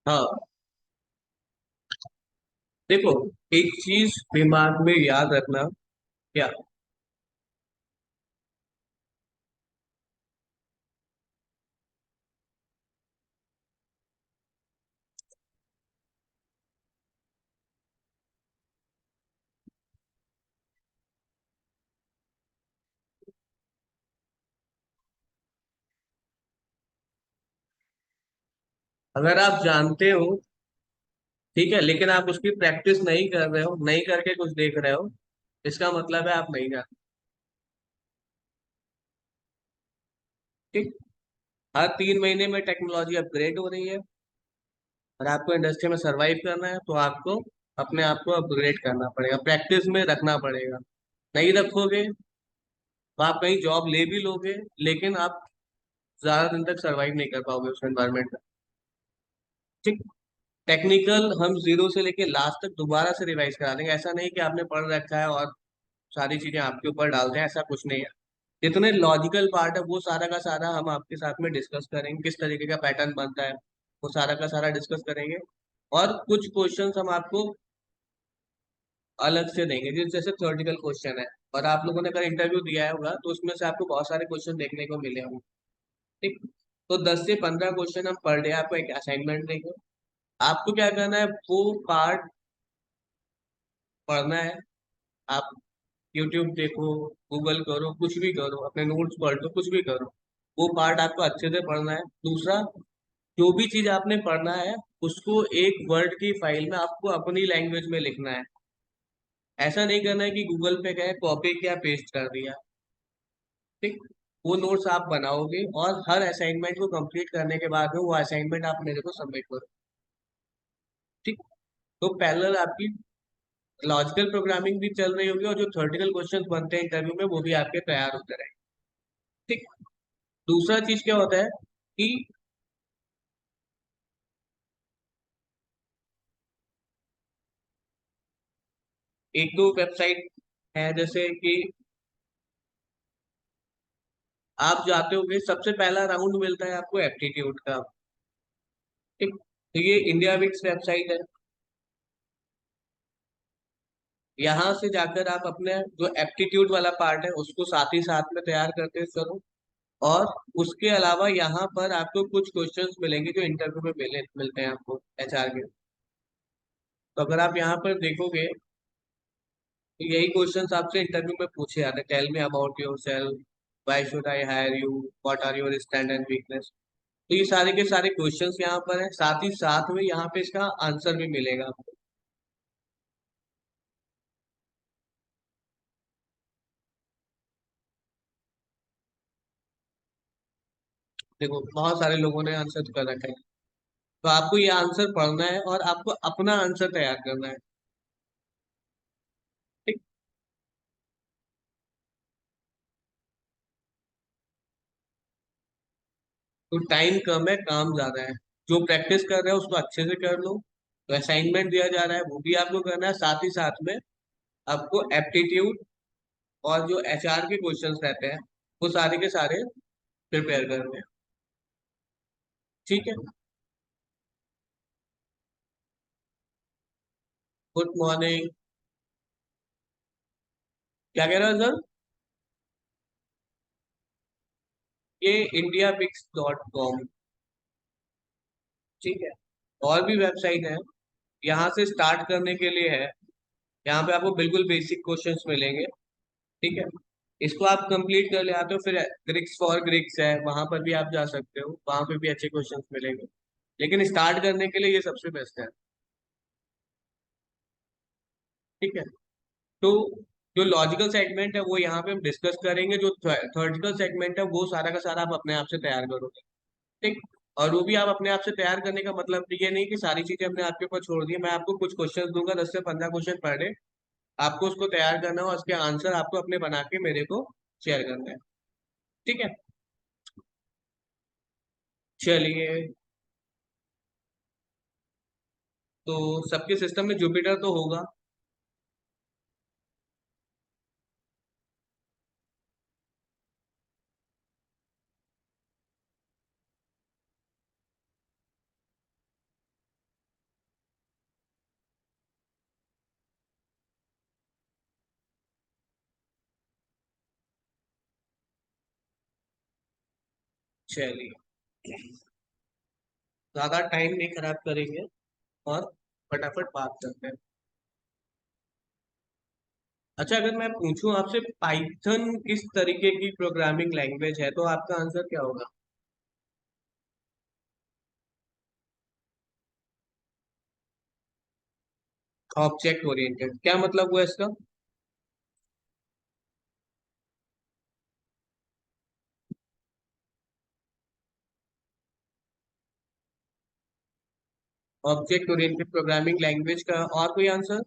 हाँ, देखो, एक चीज दिमाग में याद रखना। क्या? अगर आप जानते हो, ठीक है, लेकिन आप उसकी प्रैक्टिस नहीं कर रहे हो, नहीं करके कुछ देख रहे हो, इसका मतलब है आप नहीं जानते। ठीक। हर 3 महीने में टेक्नोलॉजी अपग्रेड हो रही है, और आपको इंडस्ट्री में सरवाइव करना है तो आपको अपने आप को अपग्रेड करना पड़ेगा, प्रैक्टिस में रखना पड़ेगा। नहीं रखोगे तो आप कहीं जॉब ले भी लोगे, लेकिन आप ज्यादा दिन तक सरवाइव नहीं कर पाओगे उस एनवायरमेंट में। ठीक। टेक्निकल हम जीरो से लेके लास्ट तक दोबारा से रिवाइज करा देंगे। ऐसा नहीं कि आपने पढ़ रखा है और सारी चीजें आपके ऊपर डाल दें, ऐसा कुछ नहीं है। जितने लॉजिकल पार्ट है वो सारा का सारा हम आपके साथ में डिस्कस करेंगे, किस तरीके का पैटर्न बनता है वो सारा का सारा डिस्कस करेंगे। और कुछ क्वेश्चंस हम आपको अलग से देंगे, जैसे थ्योरेटिकल क्वेश्चन है, और आप लोगों ने अगर इंटरव्यू दिया है होगा तो उसमें से आपको बहुत सारे क्वेश्चन देखने को मिले होंगे। ठीक। तो 10 से 15 क्वेश्चन हम पर डे आपको एक असाइनमेंट देंगे। आपको क्या करना है, वो पार्ट पढ़ना है। आप यूट्यूब देखो, गूगल करो, कुछ भी करो, अपने नोट्स पढ़ लो, कुछ भी करो, वो पार्ट आपको अच्छे से पढ़ना है। दूसरा, जो भी चीज आपने पढ़ना है उसको एक वर्ड की फाइल में आपको अपनी लैंग्वेज में लिखना है। ऐसा नहीं करना है कि गूगल पे गए, कॉपी किया, पेस्ट कर दिया। ठीक। वो नोट्स आप बनाओगे, और हर असाइनमेंट को कंप्लीट करने के बाद में वो असाइनमेंट आप मेरे को सबमिट करो। ठीक। तो पैरेलल आपकी लॉजिकल प्रोग्रामिंग भी चल रही होगी, और जो थ्योरेटिकल क्वेश्चंस बनते हैं इंटरव्यू में वो भी आपके तैयार होते रहेंगे। ठीक। दूसरा चीज क्या होता है कि एक दो वेबसाइट है, जैसे कि आप जाते होगे, सबसे पहला राउंड मिलता है आपको एप्टीट्यूड का। ठीक। तो ये इंडिया विक्स वेबसाइट है। यहाँ से जाकर आप अपने जो एप्टीट्यूड वाला पार्ट है उसको साथ ही साथ में तैयार करते चलो। और उसके अलावा यहाँ पर आपको कुछ क्वेश्चंस मिलेंगे जो इंटरव्यू में मिलते हैं आपको, एचआर के। तो अगर आप यहाँ पर देखोगे तो यही क्वेश्चंस आपसे इंटरव्यू में पूछे जाते हैं। Tell me about your self, why should I hire you, what are your strength and weakness. तो ये सारे के सारे क्वेश्चंस यहाँ पर है, साथ ही साथ में यहाँ पे इसका आंसर भी मिलेगा आपको। देखो, बहुत सारे लोगों ने आंसर कर रखा है, तो आपको ये आंसर पढ़ना है और आपको अपना आंसर तैयार करना है। ठीक। तो टाइम कम है, काम ज्यादा है। जो प्रैक्टिस कर रहे हो उसको अच्छे से कर लो। तो असाइनमेंट दिया जा रहा है वो भी आपको करना है, साथ ही साथ में आपको एप्टीट्यूड और जो एचआर के क्वेश्चंस रहते हैं वो सारे के सारे प्रिपेयर करने हैं। ठीक है। Good morning. क्या कह रहे हो सर? ये indiabix.com। ठीक है। और भी वेबसाइट है, यहाँ से स्टार्ट करने के लिए है। यहाँ पे आपको बिल्कुल बेसिक क्वेश्चंस मिलेंगे। ठीक है। इसको आप कंप्लीट कर ले आते हो, फिर ग्रिक्स फॉर ग्रिक्स है, वहां पर भी आप जा सकते हो, वहां पे भी अच्छे क्वेश्चंस मिलेंगे। लेकिन स्टार्ट करने के लिए ये सबसे बेस्ट है। ठीक है। तो जो लॉजिकल सेगमेंट है वो यहाँ पे हम डिस्कस करेंगे, जो थ्योरेटिकल सेगमेंट है वो सारा का सारा आप अपने आप से तैयार करोगे। ठीक। और वो भी आप अपने आप से तैयार करने का मतलब ये नहीं कि सारी चीजें हमने आपके ऊपर छोड़ दी है। मैं आपको कुछ क्वेश्चन दूंगा, 10 से 15 क्वेश्चन पर डे, आपको उसको तैयार करना है और उसके आंसर आपको अपने बना के मेरे को शेयर करना है। ठीक है। चलिए, तो सबके सिस्टम में जुपिटर तो होगा। चलिए, ज्यादा टाइम नहीं खराब करेंगे और फटाफट बात करते हैं। अच्छा, अगर मैं पूछूं आपसे पाइथन किस तरीके की प्रोग्रामिंग लैंग्वेज है, तो आपका आंसर क्या होगा? ऑब्जेक्ट ओरिएंटेड क्या मतलब हुआ इसका? ऑब्जेक्ट ओरिएंटेड प्रोग्रामिंग लैंग्वेज का और कोई आंसर?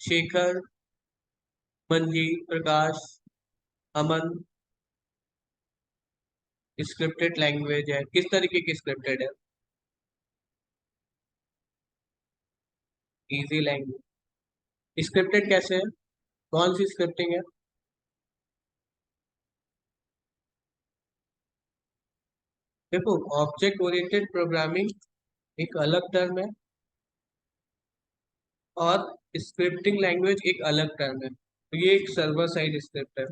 शेखर, मंजीत, प्रकाश, अमन। स्क्रिप्टेड लैंग्वेज है, किस तरीके की स्क्रिप्टेड है? Easy language. स्क्रिप्टेड कैसे है? कौन सी स्क्रिप्टिंग है? देखो, ऑब्जेक्ट ओरिएंटेड प्रोग्रामिंग एक अलग टर्म है और स्क्रिप्टिंग लैंग्वेज एक अलग टर्म है, तो ये एक सर्वर साइड स्क्रिप्ट है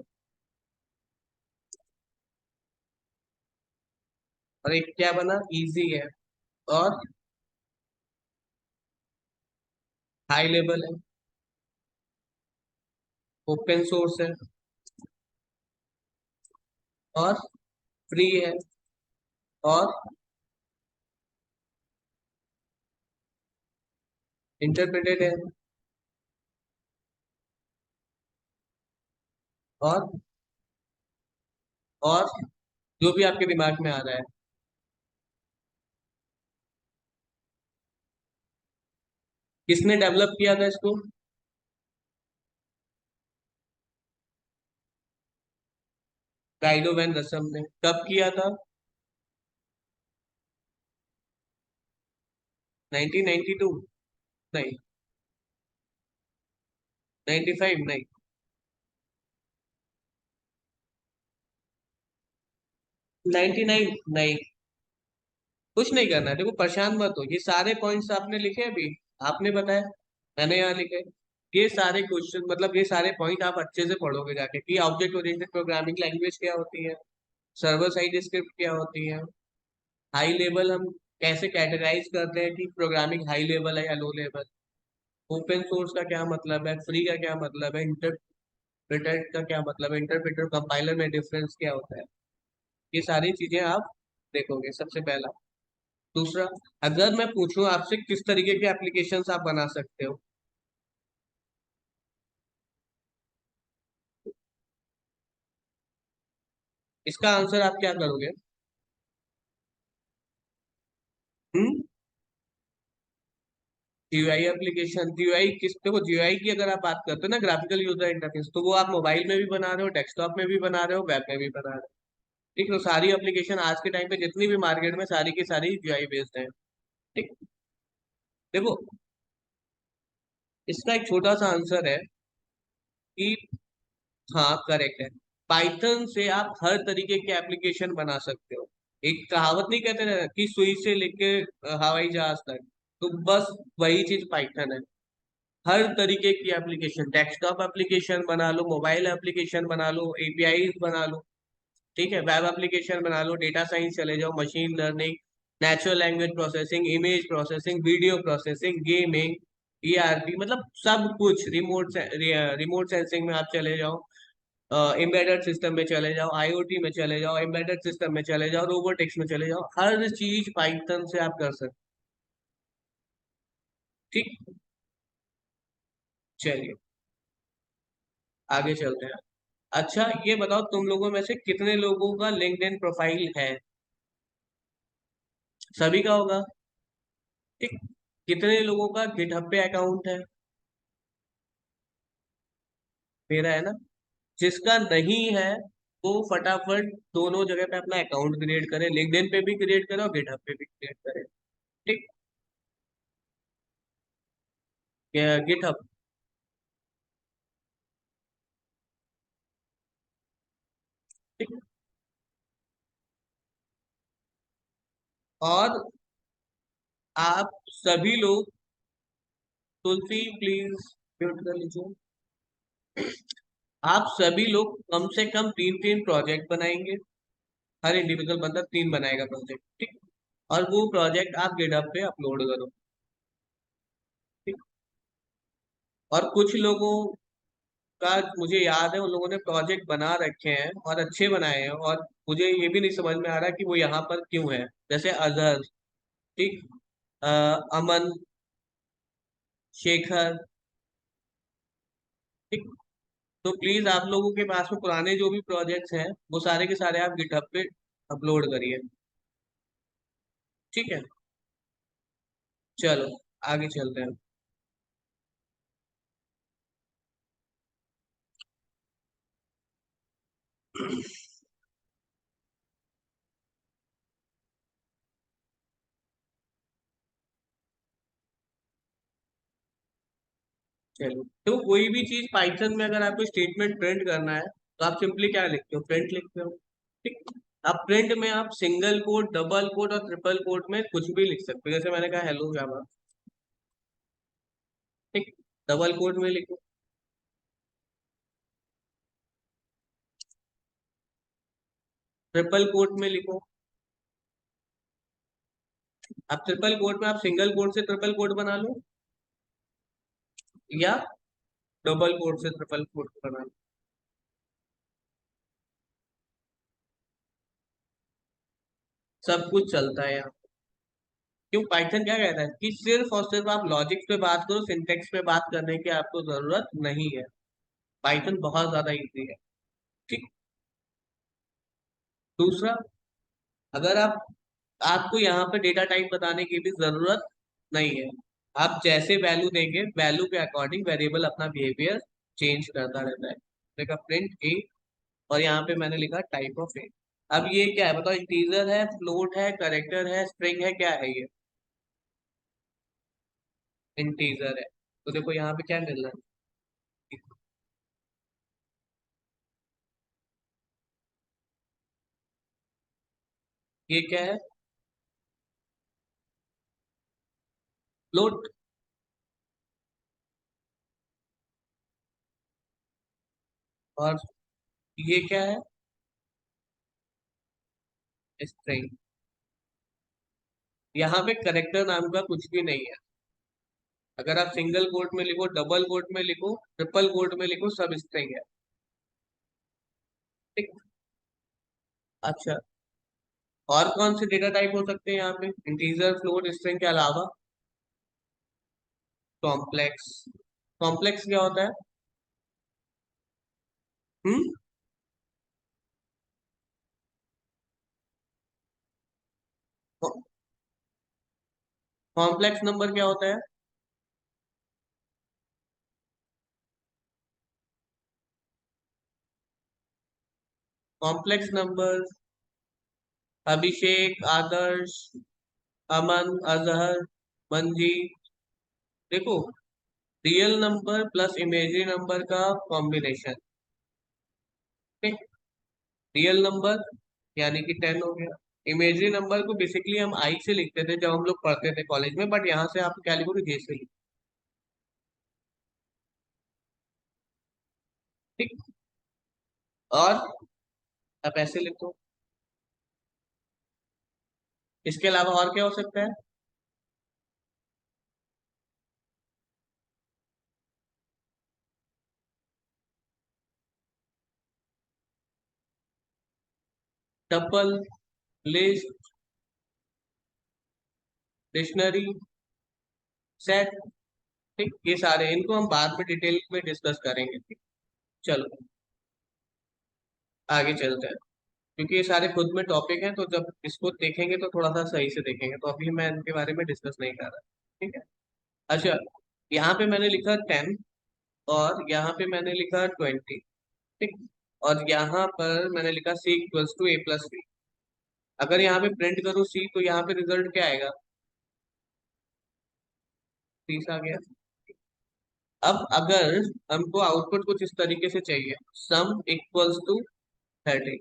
और एक क्या बना, इजी है और हाई लेवल है, ओपन सोर्स है और फ्री है और इंटरप्रेटेड है और और जो भी आपके दिमाग में आ रहा है। किसने डेवलप किया था इसको? गाइडो वैन रसम ने। कब किया था? 1992? नहीं। 95? नहीं। 99? नहीं। कुछ नहीं करना है, देखो परेशान मत हो, ये सारे पॉइंट्स आपने लिखे अभी, आपने बताया, मैंने यहाँ लिखे। ये सारे क्वेश्चन मतलब ये सारे पॉइंट आप अच्छे से पढ़ोगे जाके कि ऑब्जेक्ट ओरिएंटेड प्रोग्रामिंग लैंग्वेज क्या होती है, सर्वर साइड स्क्रिप्ट क्या होती है, हाई लेवल हम कैसे कैटेगराइज करते हैं कि प्रोग्रामिंग हाई लेवल है या लो लेवल, ओपन सोर्स का क्या मतलब है, फ्री का क्या मतलब है, इंटरप्रेटर का क्या मतलब है, इंटरप्रेटर कंपाइलर में डिफरेंस क्या होता है, ये सारी चीजें आप देखोगे सबसे पहला। दूसरा, अगर मैं पूछूं आपसे किस तरीके के एप्लीकेशंस आप बना सकते हो, इसका आंसर आप क्या करोगे? हम्म। जीयूआई एप्लीकेशन, जीयूआई किस, देखो जीयूआई की अगर आप बात करते हो ना, ग्राफिकल यूजर इंटरफेस, तो वो आप मोबाइल में भी बना रहे हो, डेस्कटॉप में भी बना रहे हो, वेब में भी बना रहे हो। ठीक, तो सारी एप्लीकेशन आज के टाइम पे जितनी भी मार्केट में सारी की सारी जीयूआई बेस्ड है। ठीक। देखो, इसका एक छोटा सा आंसर है कि हाँ करेक्ट है, पाइथन से आप हर तरीके के एप्लीकेशन बना सकते हो। एक कहावत नहीं कहते ना कि सुई से लेके हवाई जहाज तक, तो बस वही चीज पाइथन है। हर तरीके की एप्लीकेशन, डेस्कटॉप एप्लीकेशन बना लो, मोबाइल एप्लीकेशन बना लो, एपीआई बना लो, ठीक है, वेब एप्लीकेशन बना लो, डेटा साइंस चले जाओ, machine learning, natural language processing, image processing, video processing, gaming, ERP, मतलब सब कुछ, रिमोट सेंसिंग में आप चले जाओ, एम्बेडेड सिस्टम में चले जाओ, आईओटी में चले जाओ, एम्बेडेड सिस्टम में चले जाओ, रोबोटिक्स में चले जाओ, हर चीज पाइथन से आप कर सकते। ठीक। चलिए, आगे चलते हैं। अच्छा, ये बताओ तुम लोगों में से कितने लोगों का लिंक्डइन प्रोफाइल है? सभी का होगा। ठीक। कितने लोगों का गिटहब पे अकाउंट है? मेरा है ना। जिसका नहीं है वो फटाफट दोनों जगह पे अपना अकाउंट क्रिएट करे, लिंक्डइन पे भी क्रिएट करे और गिटहब पे भी क्रिएट करे। ठीक। गिटहब। ठीक। और आप सभी लोग, तुलसी प्लीज म्यूट कर लीजिए। आप सभी लोग कम से कम तीन तीन प्रोजेक्ट बनाएंगे। हर इंडिविजुअल बंदा तीन बनाएगा प्रोजेक्ट। ठीक। और वो प्रोजेक्ट आप गिटहब पे अपलोड करो। ठीक। और कुछ लोगों का मुझे याद है, उन लोगों ने प्रोजेक्ट बना रखे हैं और अच्छे बनाए हैं, और मुझे ये भी नहीं समझ में आ रहा कि वो यहाँ पर क्यों है। जैसे अजहर। ठीक। अ, अमन, शेखर। ठीक। तो प्लीज आप लोगों के पास में पुराने जो भी प्रोजेक्ट्स हैं वो सारे के सारे आप गिटहब पे अपलोड करिए। ठीक है। चलो आगे चलते हैं। चलो, तो कोई भी चीज पाइथन में अगर आपको स्टेटमेंट प्रिंट करना है तो आप सिंपली क्या लिखते हो? प्रिंट लिखते हो। ठीक। अब प्रिंट में आप सिंगल कोट, डबल कोट और ट्रिपल कोट में कुछ भी लिख सकते हो। जैसे मैंने कहा हेलो जावा। ठीक। डबल कोट में लिखो। ट्रिपल कोट में लिखो। अब ट्रिपल कोट में आप सिंगल कोट से ट्रिपल कोट बना लो, या डबल कोट से ट्रिपल कोट बना लो। सब कुछ चलता है यहाँ। क्यों? पाइथन क्या कहता है कि सिर्फ और सिर्फ आप लॉजिक्स पे बात करो, सिंटेक्स पे बात करने की आपको जरूरत नहीं है। पाइथन बहुत ज्यादा इजी है। ठीक। दूसरा, अगर आपको यहाँ पे डेटा टाइप बताने की भी जरूरत नहीं है। आप जैसे वैल्यू देंगे, वैल्यू के अकॉर्डिंग वेरिएबल अपना बिहेवियर चेंज करता रहता है। देखा, प्रिंट ए, और यहाँ पे मैंने लिखा टाइप ऑफ ए। अब ये क्या है बताओ? इंटीजर है, फ्लोट है, करेक्टर है, स्ट्रिंग है, क्या है ये? इंटीजर है। तो देखो यहाँ पे क्या मिल रहा है। ये क्या है? फ्लोट। और ये क्या है? स्ट्रिंग। यहाँ पे करेक्टर नाम का कुछ भी नहीं है। अगर आप सिंगल कोट में लिखो, डबल कोट में लिखो, ट्रिपल कोट में लिखो, सब स्ट्रिंग है। ठीक। अच्छा, और कौन से डेटा टाइप हो सकते हैं यहाँ पे इंटीजर, फ्लोट, स्ट्रिंग के अलावा? कॉम्प्लेक्स। कॉम्प्लेक्स क्या होता है? हम्म। कॉम्प्लेक्स नंबर क्या होता है? कॉम्प्लेक्स नंबर, अभिषेक, आदर्श, अमन, अजहर, मंजीत। देखो, real number plus imaginary number का कॉम्बिनेशन। ठीक। रियल नंबर यानी कि 10 हो गया। इमेजिनरी नंबर को बेसिकली हम आई से लिखते थे जब हम लोग पढ़ते थे कॉलेज में, बट यहाँ से आप क्या लिखोगे? जे से लिखो। ठीक। और आप ऐसे लिखो। इसके अलावा और क्या हो सकता है? Tuple, list, dictionary, set. ठीक। ये सारे, इनको हम बाद में डिटेल में डिस्कस करेंगे। ठीक। चलो आगे चलते हैं, क्योंकि ये सारे खुद में टॉपिक हैं, तो जब इसको देखेंगे तो थोड़ा सा सही से देखेंगे, तो अभी मैं इनके बारे में डिस्कस नहीं कर रहा। ठीक है। अच्छा, यहाँ पे मैंने लिखा 10 और यहाँ पे मैंने लिखा 20। ठीक। और यहाँ पर मैंने लिखा C equals to A plus B. अगर यहाँ पे प्रिंट करूँ सी, तो यहाँ पे रिजल्ट क्या आएगा? 30 आ गया। अब अगर हमको आउटपुट कुछ इस तरीके से चाहिए, सम इक्वल्स टू 30,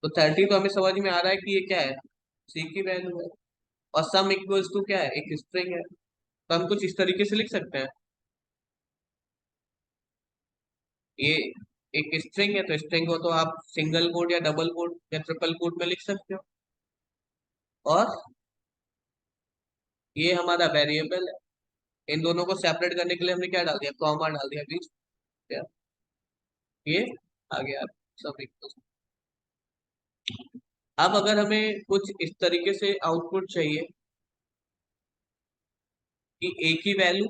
तो 30 तो हमें समझ में आ रहा है कि ये क्या है, सी की वैल्यू है। और सम इक्वल्स टू क्या है, एक स्ट्रिंग है। तो हम कुछ इस तरीके से लिख सकते हैं, ये एक स्ट्रिंग है, तो स्ट्रिंग को तो आप सिंगल कोट या डबल कोट या ट्रिपल कोट में लिख सकते हो। और ये हमारा वेरिएबल है। इन दोनों को सेपरेट करने के लिए हमने क्या डाल दिया, कॉमा डाल दिया बीच में। ये आ गया सब इक्वल्स। अब अगर हमें कुछ इस तरीके से आउटपुट चाहिए कि ए की वैल्यू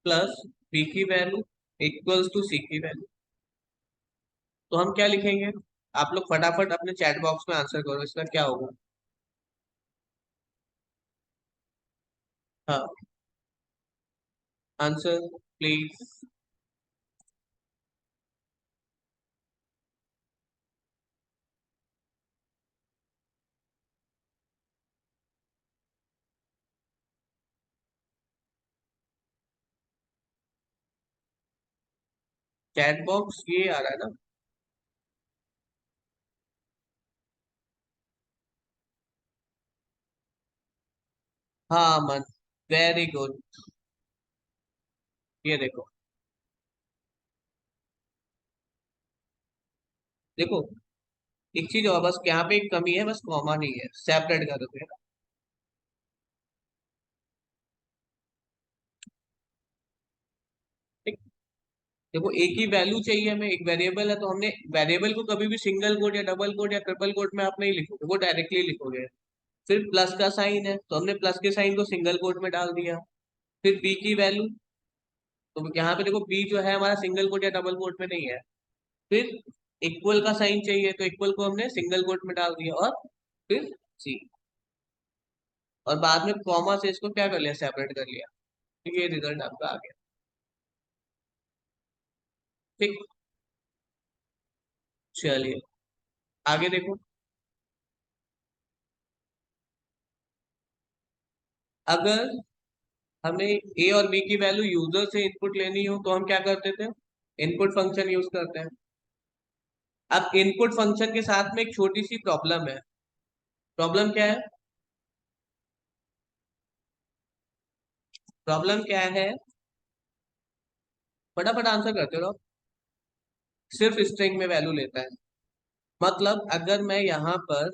प्लस बी की वैल्यू इक्वल्स टू सी की वैल्यू, तो हम क्या लिखेंगे? आप लोग फटाफट अपने चैट बॉक्स में आंसर करो, इसका क्या होगा। हाँ, आंसर प्लीज। चैट बॉक्स ये आ रहा है ना? हाँ मन, वेरी गुड। ये देखो, देखो एक चीज और, बस यहाँ पे एक कमी है, बस कॉमा नहीं है, सेपरेट कर दो। ठीक। देखो एक ही वैल्यू चाहिए हमें, एक वेरिएबल है, तो हमने वेरिएबल को कभी भी सिंगल कोट या डबल कोट या ट्रिपल कोट में आप नहीं लिखोगे, वो डायरेक्टली लिखोगे। फिर प्लस का साइन है, तो हमने प्लस के साइन को सिंगल कोट में डाल दिया। फिर बी की वैल्यू, तो यहाँ पे देखो बी जो है हमारा सिंगल कोट या डबल कोट में नहीं है। फिर इक्वल का साइन चाहिए, तो इक्वल को हमने सिंगल कोट में डाल दिया। और फिर सी, और बाद में कॉमा से इसको क्या कर लिया, सेपरेट कर लिया। तो ये रिजल्ट आपका आ गया। ठीक। चलिए आगे देखो। अगर हमें ए और बी की वैल्यू यूजर से इनपुट लेनी हो, तो हम क्या करते थे, इनपुट फंक्शन यूज करते हैं। अब इनपुट फंक्शन के साथ में एक छोटी सी प्रॉब्लम है। प्रॉब्लम क्या है? प्रॉब्लम क्या है? फटाफट आंसर करते रहो। सिर्फ स्ट्रिंग में वैल्यू लेता है। मतलब अगर मैं यहाँ पर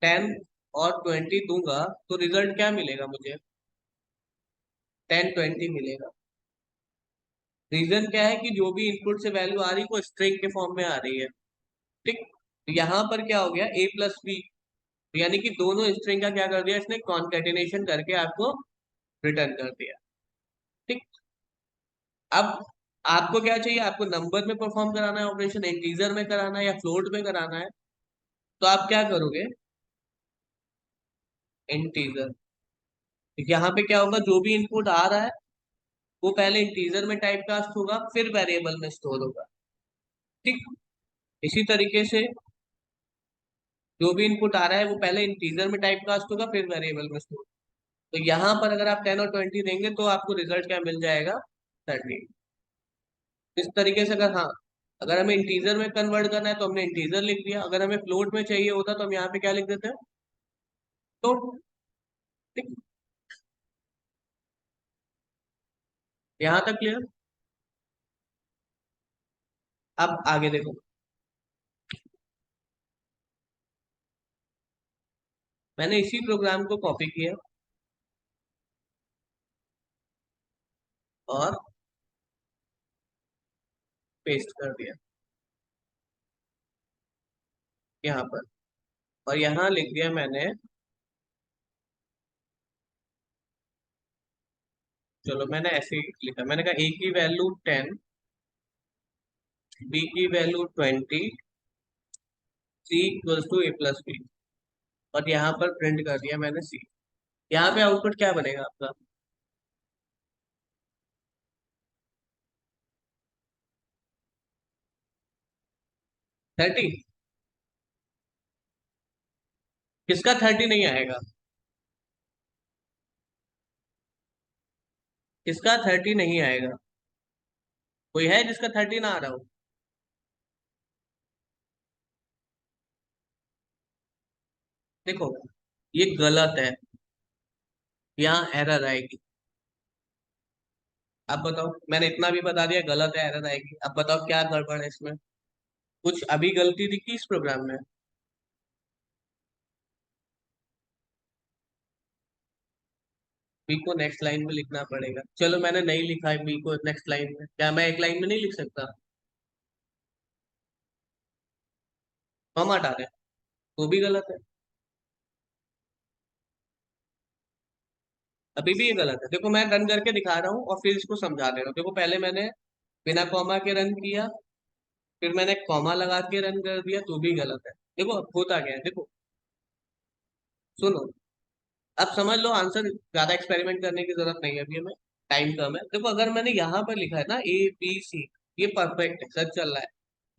10 और 20 दूंगा, तो रिजल्ट क्या मिलेगा मुझे? 10 20 मिलेगा। रीजन क्या है कि जो भी इनपुट से वैल्यू आ रही है वो स्ट्रिंग के फॉर्म में आ रही है। ठीक। तो यहाँ पर क्या हो गया, ए प्लस बी, यानी कि दोनों स्ट्रिंग का क्या कर दिया इसने, कॉन्केटिनेशन करके आपको रिटर्न कर दिया। ठीक। अब आपको क्या चाहिए, आपको नंबर में परफॉर्म कराना है ऑपरेशन, इंटीजर में कराना है या फ्लोट में कराना है? तो आप क्या करोगे, इंटीजर। यहाँ पे क्या होगा, जो भी इनपुट आ रहा है वो पहले इंटीजर में टाइप कास्ट होगा, फिर वेरिएबल में स्टोर होगा। ठीक। इसी तरीके से जो भी इनपुट आ रहा है वो पहले इंटीजर में टाइप कास्ट होगा, फिर वेरिएबल में स्टोर। तो यहाँ पर अगर आप 10 और 20 देंगे, तो आपको रिजल्ट क्या मिल जाएगा, 30। इस तरीके से अगर, हाँ, अगर हमें इंटीजर में कन्वर्ट करना है तो हमने इंटीजर लिख दिया, अगर हमें फ्लोट में चाहिए होता तो हम यहाँ पे क्या लिख देते हैं, फ्लोट। ठीक। यहाँ तक क्लियर। अब आगे देखो। मैंने इसी प्रोग्राम को कॉपी किया और पेस्ट कर दिया यहाँ पर, और यहाँ लिख दिया मैंने, चलो मैंने ऐसे ही लिखा, मैंने कहा ए की वैल्यू 10, बी की value 20, C equals to A plus B. और यहाँ पर प्रिंट कर दिया मैंने सी। यहाँ पे आउटपुट क्या बनेगा आपका? 30? किसका 30 नहीं आएगा? किसका 30 नहीं आएगा? कोई है जिसका 30 ना आ रहा हो? देखो, ये गलत है, यहाँ एरर आएगी। अब बताओ, मैंने इतना भी बता दिया गलत है, एरर आएगी। अब बताओ क्या गड़बड़ है इसमें? कुछ अभी गलती दिखी इस प्रोग्राम में? बी को नेक्स्ट लाइन में लिखना पड़ेगा। चलो मैंने नहीं लिखा है बी को नेक्स्ट लाइन में, क्या मैं एक लाइन में नहीं लिख सकता? हम हटा रहे हैं, वो भी गलत है। अभी भी ये गलत है। देखो मैं रन करके दिखा रहा हूँ और फिर इसको समझा दे रहा हूँ। देखो पहले मैंने बिना कॉमा के रन किया, फिर मैंने कॉमा लगा के रन कर दिया, तो भी गलत है। देखो अब होता क्या है, देखो सुनो, अब समझ लो आंसर। ज्यादा एक्सपेरिमेंट करने की जरूरत नहीं है, अभी हमें टाइम कम है। देखो अगर मैंने यहाँ पर लिखा है ना ABC, ये परफेक्ट है, सच चल रहा है।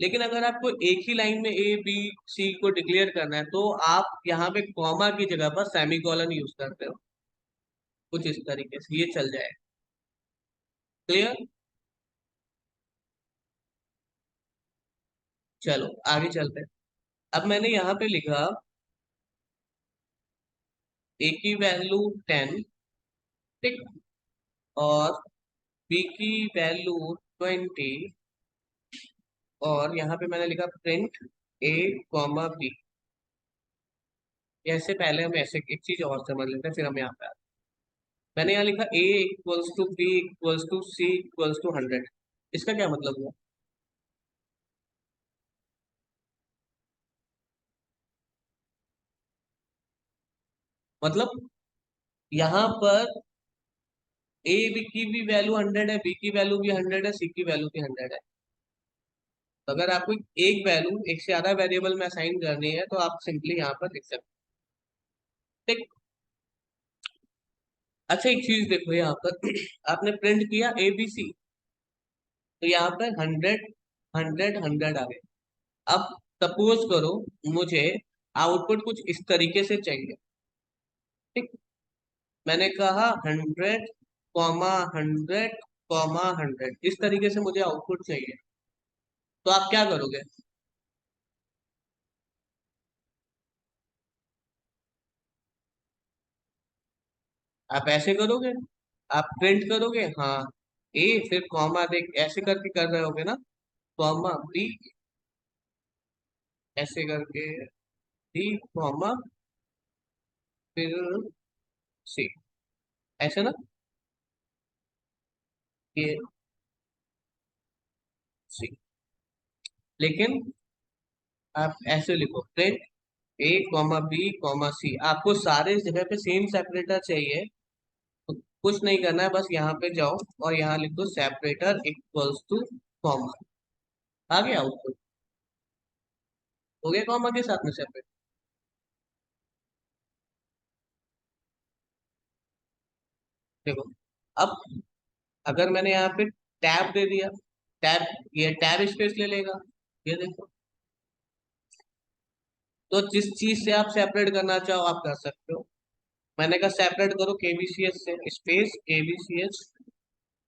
लेकिन अगर आपको एक ही लाइन में ABC को डिक्लेयर करना है, तो आप यहाँ पे कॉमा की जगह पर सेमीकोलन यूज करते हो। कुछ इस तरीके से ये चल जाए। क्लियर? चलो आगे चलते हैं। अब मैंने यहाँ पे लिखा A की वैल्यू 10, ठीक, और B की वैल्यू 20, और यहाँ पे मैंने लिखा प्रिंट A, B। ऐसे पहले हम ऐसे एक चीज और समझ लेते हैं, फिर हम यहाँ पे आते हैं। मैंने यहाँ लिखा A = B = C = 100। इसका क्या मतलब हुआ? मतलब यहाँ पर A की भी वैल्यू 100 है, B की वैल्यू भी 100 है, C की वैल्यू भी 100 है। तो अगर आपको एक वैल्यू एक से ज्यादा वेरिएबल में असाइन करनी है, तो आप सिंपली यहाँ पर लिख सकते हैं, ठीक। अच्छा एक चीज देखो यहाँ पर आपने प्रिंट किया ABC, तो यहाँ पर 100 100 100 आ गए। अब सपोज करो मुझे आउटपुट कुछ इस तरीके से चाहिए, ठीक। मैंने कहा 100, 100, 100 इस तरीके से मुझे आउटपुट चाहिए। तो आप क्या करोगे? आप ऐसे करोगे, आप प्रिंट करोगे, हाँ, ए, फिर कॉमा देख ऐसे करके कर रहे होगे ना, कॉमा B, ऐसे करके B, कॉमा, फिर C, ऐसे ना, ये C। लेकिन आप ऐसे लिखो प्रिंट A, B, C। आपको सारे जगह पे सेम सेपरेटर चाहिए, तो कुछ नहीं करना है, बस यहाँ पे जाओ और यहाँ लिख दो सेपरेटर इक्वल्स टू कॉमा। आ गया आउटपुट, हो गया कॉमा के साथ में सेपरेट। देखो अब अगर मैंने यहाँ पे टैब दे दिया, टैब, ये टैब स्पेस ले लेगा, ये देखो। तो जिस चीज से आप सेपरेट करना चाहो आप कर सकते हो। मैंने कहा सेपरेट करो KBCH से, स्पेस KBCH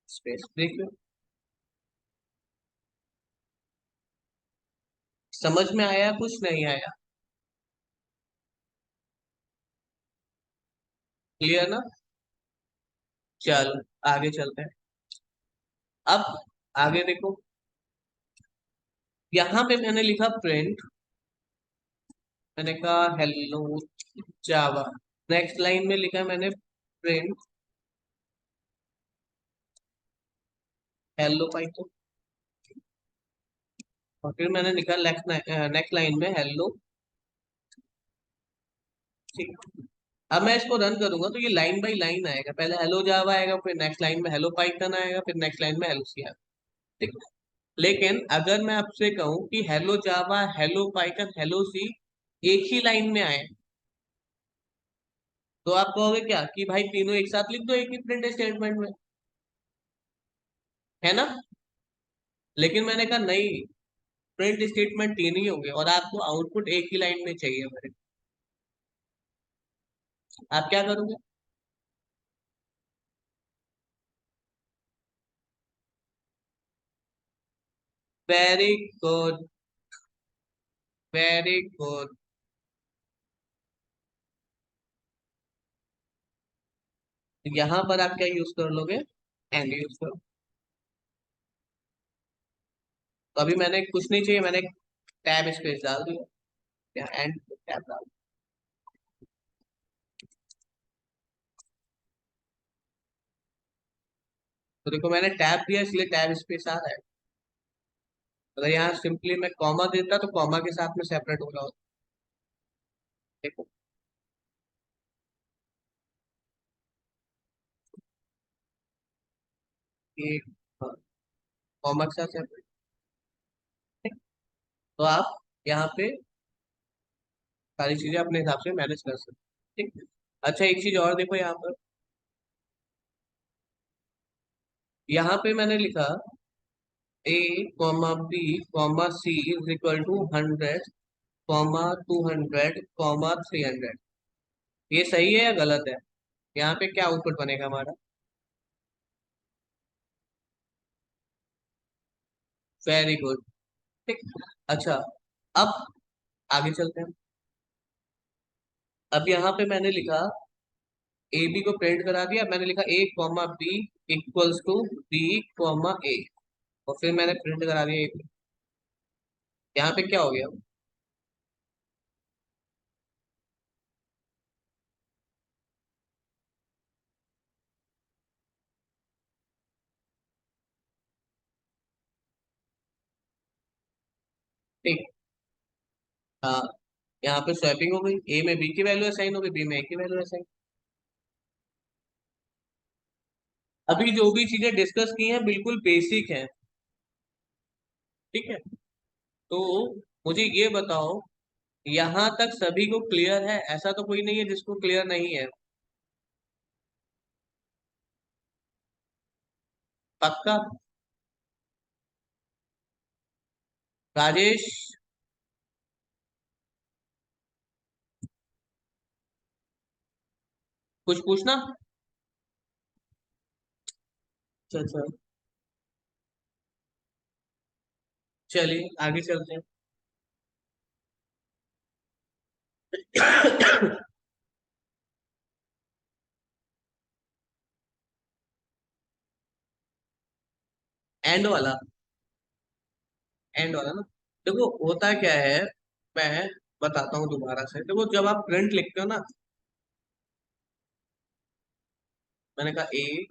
स्पेस, देखियो। समझ में आया कुछ नहीं आया? क्लियर ना? चलो आगे चलते हैं। अब आगे देखो, यहाँ पे मैंने लिखा प्रिंट, मैंने कहा हेलो जावा। नेक्स्ट लाइन में लिखा मैंने प्रिंट हेलो पाइथन, और फिर मैंने लिखा नेक्स्ट लाइन में हेलो, ठीक। अब मैं इसको रन करूंगा तो ये लाइन बाय लाइन आएगा, पहले हेलो जावा आएगा, फिर नेक्स्ट लाइन में हेलो पाइथन आएगा, फिर नेक्स्ट लाइन में हेलो सी आएगा, ठीक। लेकिन अगर मैं आपसे कहूँ कि हेलो जावा, हेलो पाइथन, हेलो सी एक ही लाइन में आए, तो आप कहोगे क्या कि भाई तीनों एक साथ लिख दो एक ही प्रिंट स्टेटमेंट में, है ना? लेकिन मैंने कहा नहीं, प्रिंट स्टेटमेंट तीन ही होंगे और आपको आउटपुट एक ही लाइन में चाहिए मेरे। आप क्या करोगे? Very good, very good. यहाँ पर आप क्या यूज कर लोगे? एंड यूज करो। तो अभी मैंने कुछ नहीं चाहिए, मैंने टैब स्पेस डाल दिया या एंड टैब डाल दिया। तो देखो मैंने टैब दिया इसलिए टैब स्पेस आ रहा है। अगर यहाँ सिंपली मैं कॉमा देता तो कॉमा के साथ में सेपरेट हो रहा होता। देखो ये, हाँ, कॉमा के साथ सेपरेट। तो आप यहाँ पे सारी चीजें अपने हिसाब से मैनेज कर सकते हैं, ठीक। अच्छा एक चीज और देखो यहाँ पर, यहाँ पे मैंने लिखा A comma B comma C is equal to 100 comma 200 comma 300। ये सही है या गलत है? यहाँ पे क्या आउटपुट बनेगा हमारा? वेरी गुड, ठीक। अच्छा, अब आगे चलते हैं। अब यहाँ पे मैंने लिखा ए बी को प्रिंट करा दिया, मैंने लिखा A comma B equals to B comma A, और फिर मैंने प्रिंट करा दिया ए बी। यहाँ पे क्या हो गया? ठीक। हाँ, यहाँ पे स्वैपिंग हो गई, ए में बी की वैल्यू असाइन हो गई, बी में ए की वैल्यू असाइन। अभी जो भी चीजें डिस्कस की हैं बिल्कुल बेसिक हैं, ठीक है। तो मुझे ये बताओ, यहाँ तक सभी को क्लियर है? ऐसा तो कोई नहीं है जिसको क्लियर नहीं है? पक्का? राजेश, कुछ पूछना? अच्छा अच्छा, चलिए आगे चलते हैं। एंड वाला, एंड वाला ना। देखो होता क्या है, मैं बताता हूँ दोबारा से। देखो जब आप प्रिंट लिखते हो ना, मैंने कहा ए,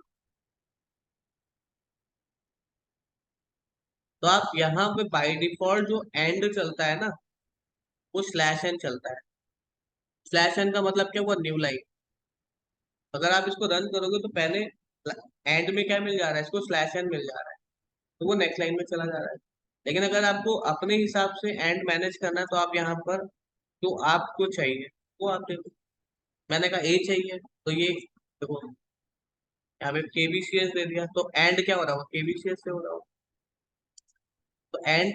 तो आप यहाँ पे बाय डिफॉल्ट जो एंड चलता है ना, वो स्लैश एन चलता है। स्लैश एन का मतलब क्या हुआ? New line. अगर आप इसको रन करोगे तो पहले एंड में क्या मिल जा रहा है? इसको स्लैश एन मिल जा रहा है, तो वो नेक्स्ट लाइन में चला जा रहा है। लेकिन अगर आपको अपने हिसाब से एंड मैनेज करना है तो आप यहाँ पर जो आपको चाहिए वो आप देखो। मैंने कहा ए चाहिए तो ये देखो, यहाँ पे केबीसीएस दे दिया, तो एंड क्या हो रहा होगा? केबीसीएस से हो रहा होगा। तो end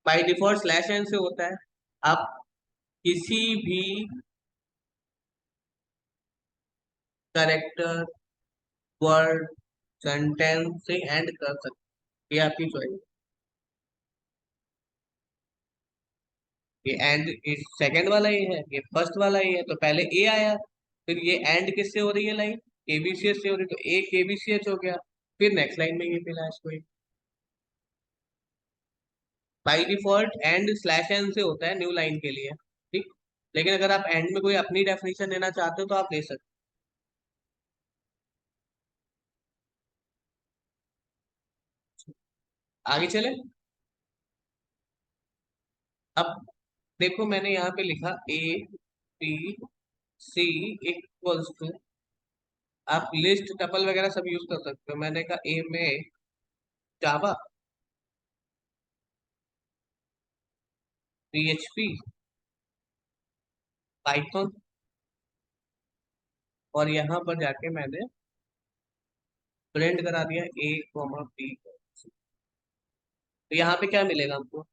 by default slash n से होता है। आप किसी भी करेक्टर, वर्ड, सेंटेंस से एंड कर सकते हैं, ये आपकी चॉइस। ये एंड सेकंड वाला ही है, ये फर्स्ट वाला ही है, तो पहले ए आया, फिर ये एंड किससे हो रही है लाइन? केबीसीएस से हो रही है, तो ए केबीसीएच हो गया, फिर नेक्स्ट लाइन में ये मिला इसको। By default end slash n से होता है न्यू लाइन के लिए, ठीक। लेकिन अगर आप एंड में कोई अपनी डेफिनेशन देना चाहते हो तो आप दे सकते हो। आगे चले। अब देखो मैंने यहाँ पे लिखा A B C equals to, आप लिस्ट टपल वगैरह सब यूज कर सकते हो। मैंने कहा ए में जावा, पीएचपी, पाइथन, और यहाँ पर जाके मैंने प्रिंट करा दिया ए कॉमा बी। तो यहाँ पे क्या मिलेगा हमको?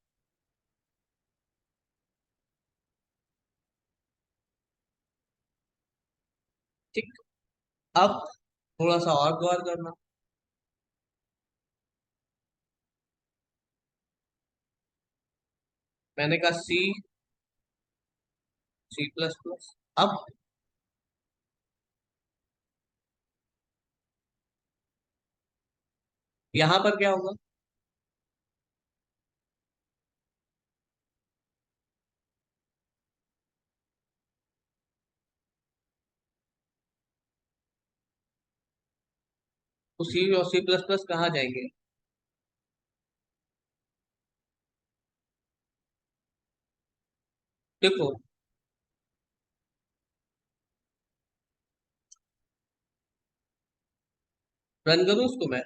अब थोड़ा सा और गौर करना। मैंने कहा C++। अब यहाँ पर क्या होगा? तो सी और C++ कहाँ जाएंगे? देखो, रन करूँ उसको मैं,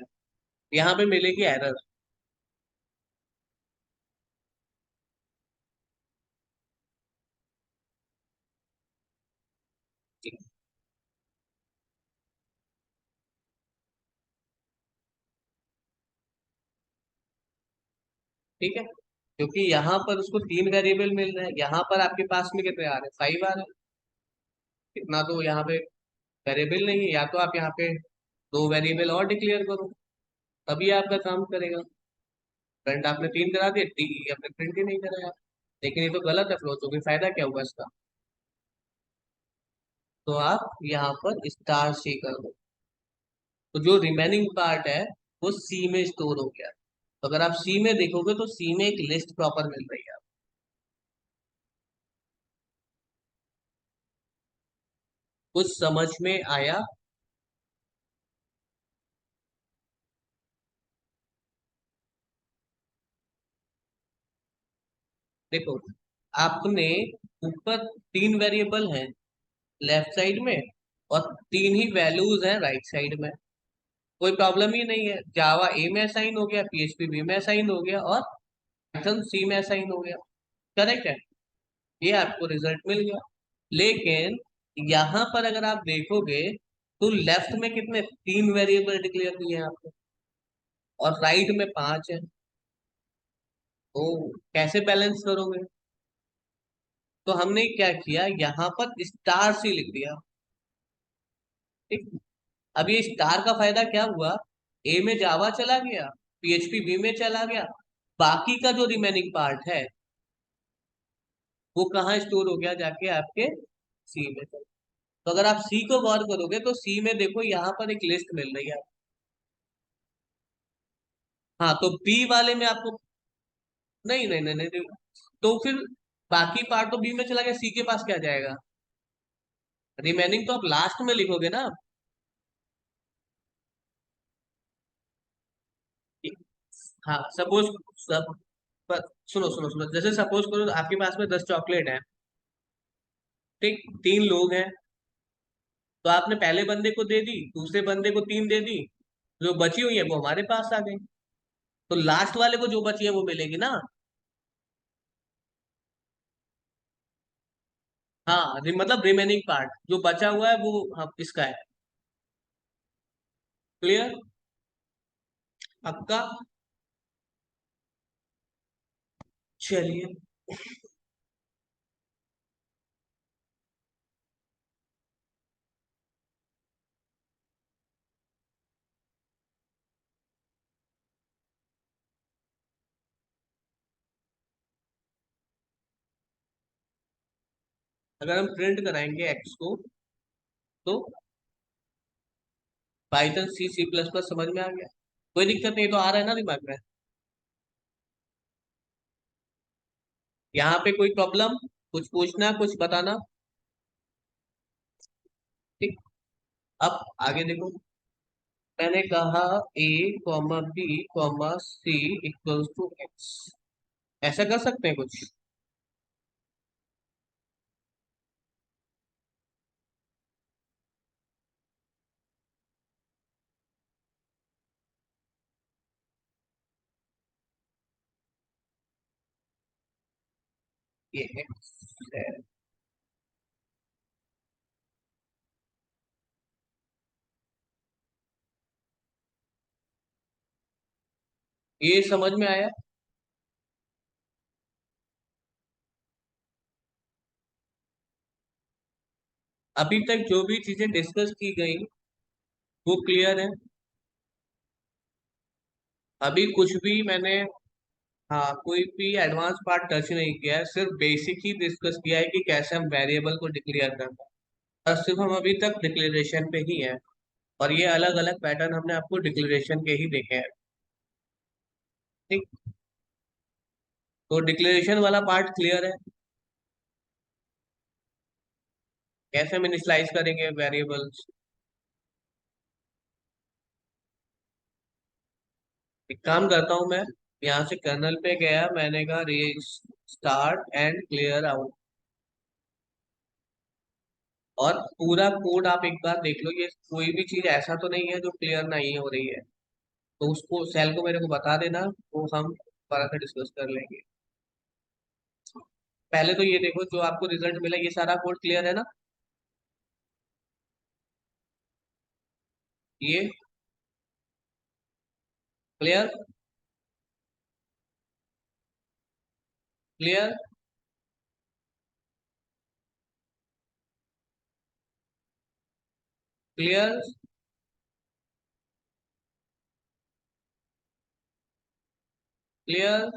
यहाँ पे मिलेगी एरर। ठीक है, क्योंकि यहाँ पर उसको 3 वेरिएबल मिल रहे हैं, यहाँ पर आपके पास में कितने आ रहे हैं? 5 आ रहे हैं। इतना तो यहाँ पे वेरिएबल नहीं है, या तो आप यहाँ पे 2 वेरिएबल और डिक्लेयर करो, तभी आपका काम करेगा। प्रिंट आपने 3 करा दिया, टी आपने प्रिंट ही नहीं कराया। लेकिन ये तो गलत है फ्लो, तो फिर फायदा क्या हुआ इसका? तो आप यहाँ पर स्टार सी कर दो, तो जो रिमेनिंग पार्ट है वो सी में स्टोर हो गया। तो अगर आप सी में देखोगे तो सी में एक लिस्ट प्रॉपर मिल रही है। कुछ समझ में आया? देखो, आपने ऊपर 3 वेरिएबल हैं लेफ्ट साइड में, और 3 ही वैल्यूज हैं राइट साइड में। कोई प्रॉब्लम ही नहीं है, जावा ए में असाइन हो गया, पीएचपी बी में असाइन हो गया, और पाइथन सी में असाइन हो गया। करेक्ट है, ये आपको रिजल्ट मिल गया। लेकिन यहाँ पर अगर आप देखोगे तो लेफ्ट में कितने 3 वेरिएबल डिक्लेयर किए हैं आपने, और राइट में 5 है। तो कैसे बैलेंस करोगे? तो हमने क्या किया, यहाँ पर स्टार सी लिख दिया। ठीक। अब ये स्टार का फायदा क्या हुआ? ए में जावा चला गया, पीएचपी बी में चला गया, बाकी का जो रिमेनिंग पार्ट है वो कहाँ स्टोर हो गया? जाके आपके सी में। तो अगर आप सी को गौर करोगे तो सी में देखो यहाँ पर एक लिस्ट मिल रही है। हाँ, तो बी वाले में आपको, नहीं नहीं नहीं नहीं नहीं। तो फिर बाकी पार्ट तो बी में चला गया, सी के पास क्या जाएगा? रिमेनिंग तो आप लास्ट में लिखोगे ना। हाँ, सपोज, सब, पर सुनो सुनो सुनो, जैसे सपोज करो आपके पास में 10 चॉकलेट है। ठीक, 3 लोग हैं, तो आपने पहले बंदे को दे दी, दूसरे बंदे को 3 दे दी, जो बची हुई है वो हमारे पास आ गई। तो लास्ट वाले को जो बची है वो मिलेगी ना। हाँ, मतलब रिमेनिंग पार्ट जो बचा हुआ है वो, हाँ, इसका है। क्लियर? आपका? चलिए, अगर हम प्रिंट कराएंगे एक्स को, तो पाइथन C++ समझ में आ गया? कोई दिक्कत नहीं, तो आ रहा है ना दिमाग में? यहाँ पे कोई प्रॉब्लम, कुछ पूछना, कुछ बताना? ठीक। अब आगे देखो, मैंने कहा A comma B comma C equals to X, ऐसा कर सकते हैं कुछ? ये एक्स है। ये समझ में आया? अभी तक जो भी चीजें डिस्कस की गई वो क्लियर है। अभी कुछ भी मैंने, हाँ, कोई भी एडवांस पार्ट टच नहीं किया है, सिर्फ बेसिक ही डिस्कस किया है कि कैसे हम वेरिएबल को डिक्लेयर करते हैं। और सिर्फ हम अभी तक डिक्लेरेशन पे ही हैं। और ये अलग अलग पैटर्न हमने आपको डिक्लेरेशन के ही देखे हैं। ठीक। तो डिक्लेरेशन वाला पार्ट क्लियर है। कैसे हम इनिशियलाइज करेंगे वेरिएबल्स। एक काम करता हूँ मैं, यहाँ से कर्नल पे गया, मैंने कहा री स्टार्ट एंड क्लियर आउट। और पूरा कोड आप एक बार देख लो, ये कोई भी चीज ऐसा तो नहीं है जो क्लियर नहीं हो रही है। तो उसको सेल को मेरे को बता देना, वो हम दोबारा से डिस्कस कर लेंगे। पहले तो ये देखो, जो आपको रिजल्ट मिला ये सारा कोड क्लियर है ना। ये क्लियर। क्लियर। क्लियर। क्लियर।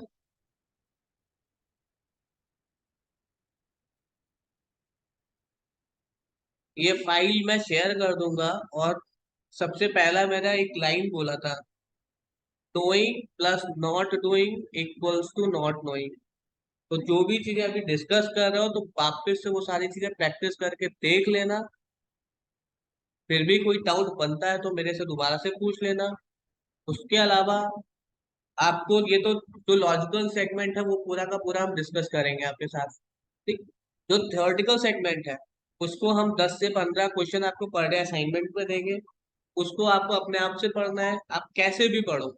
ये फाइल मैं शेयर कर दूंगा। और सबसे पहला मेरा एक लाइन बोला था, doing plus not doing equals to not knowing. तो जो भी चीजें अभी डिस्कस कर रहे हो तो वापस से वो सारी चीजें प्रैक्टिस करके देख लेना। फिर भी कोई डाउट बनता है तो मेरे से दोबारा से पूछ लेना। उसके अलावा आपको ये तो, जो लॉजिकल सेगमेंट है वो पूरा का पूरा हम डिस्कस करेंगे आपके साथ। ठीक। जो थ्योरेटिकल सेगमेंट है उसको हम 10 से 15 क्वेश्चन आपको पर डे असाइनमेंट में देंगे। उसको आपको अपने आप से पढ़ना है, आप कैसे भी पढ़ो।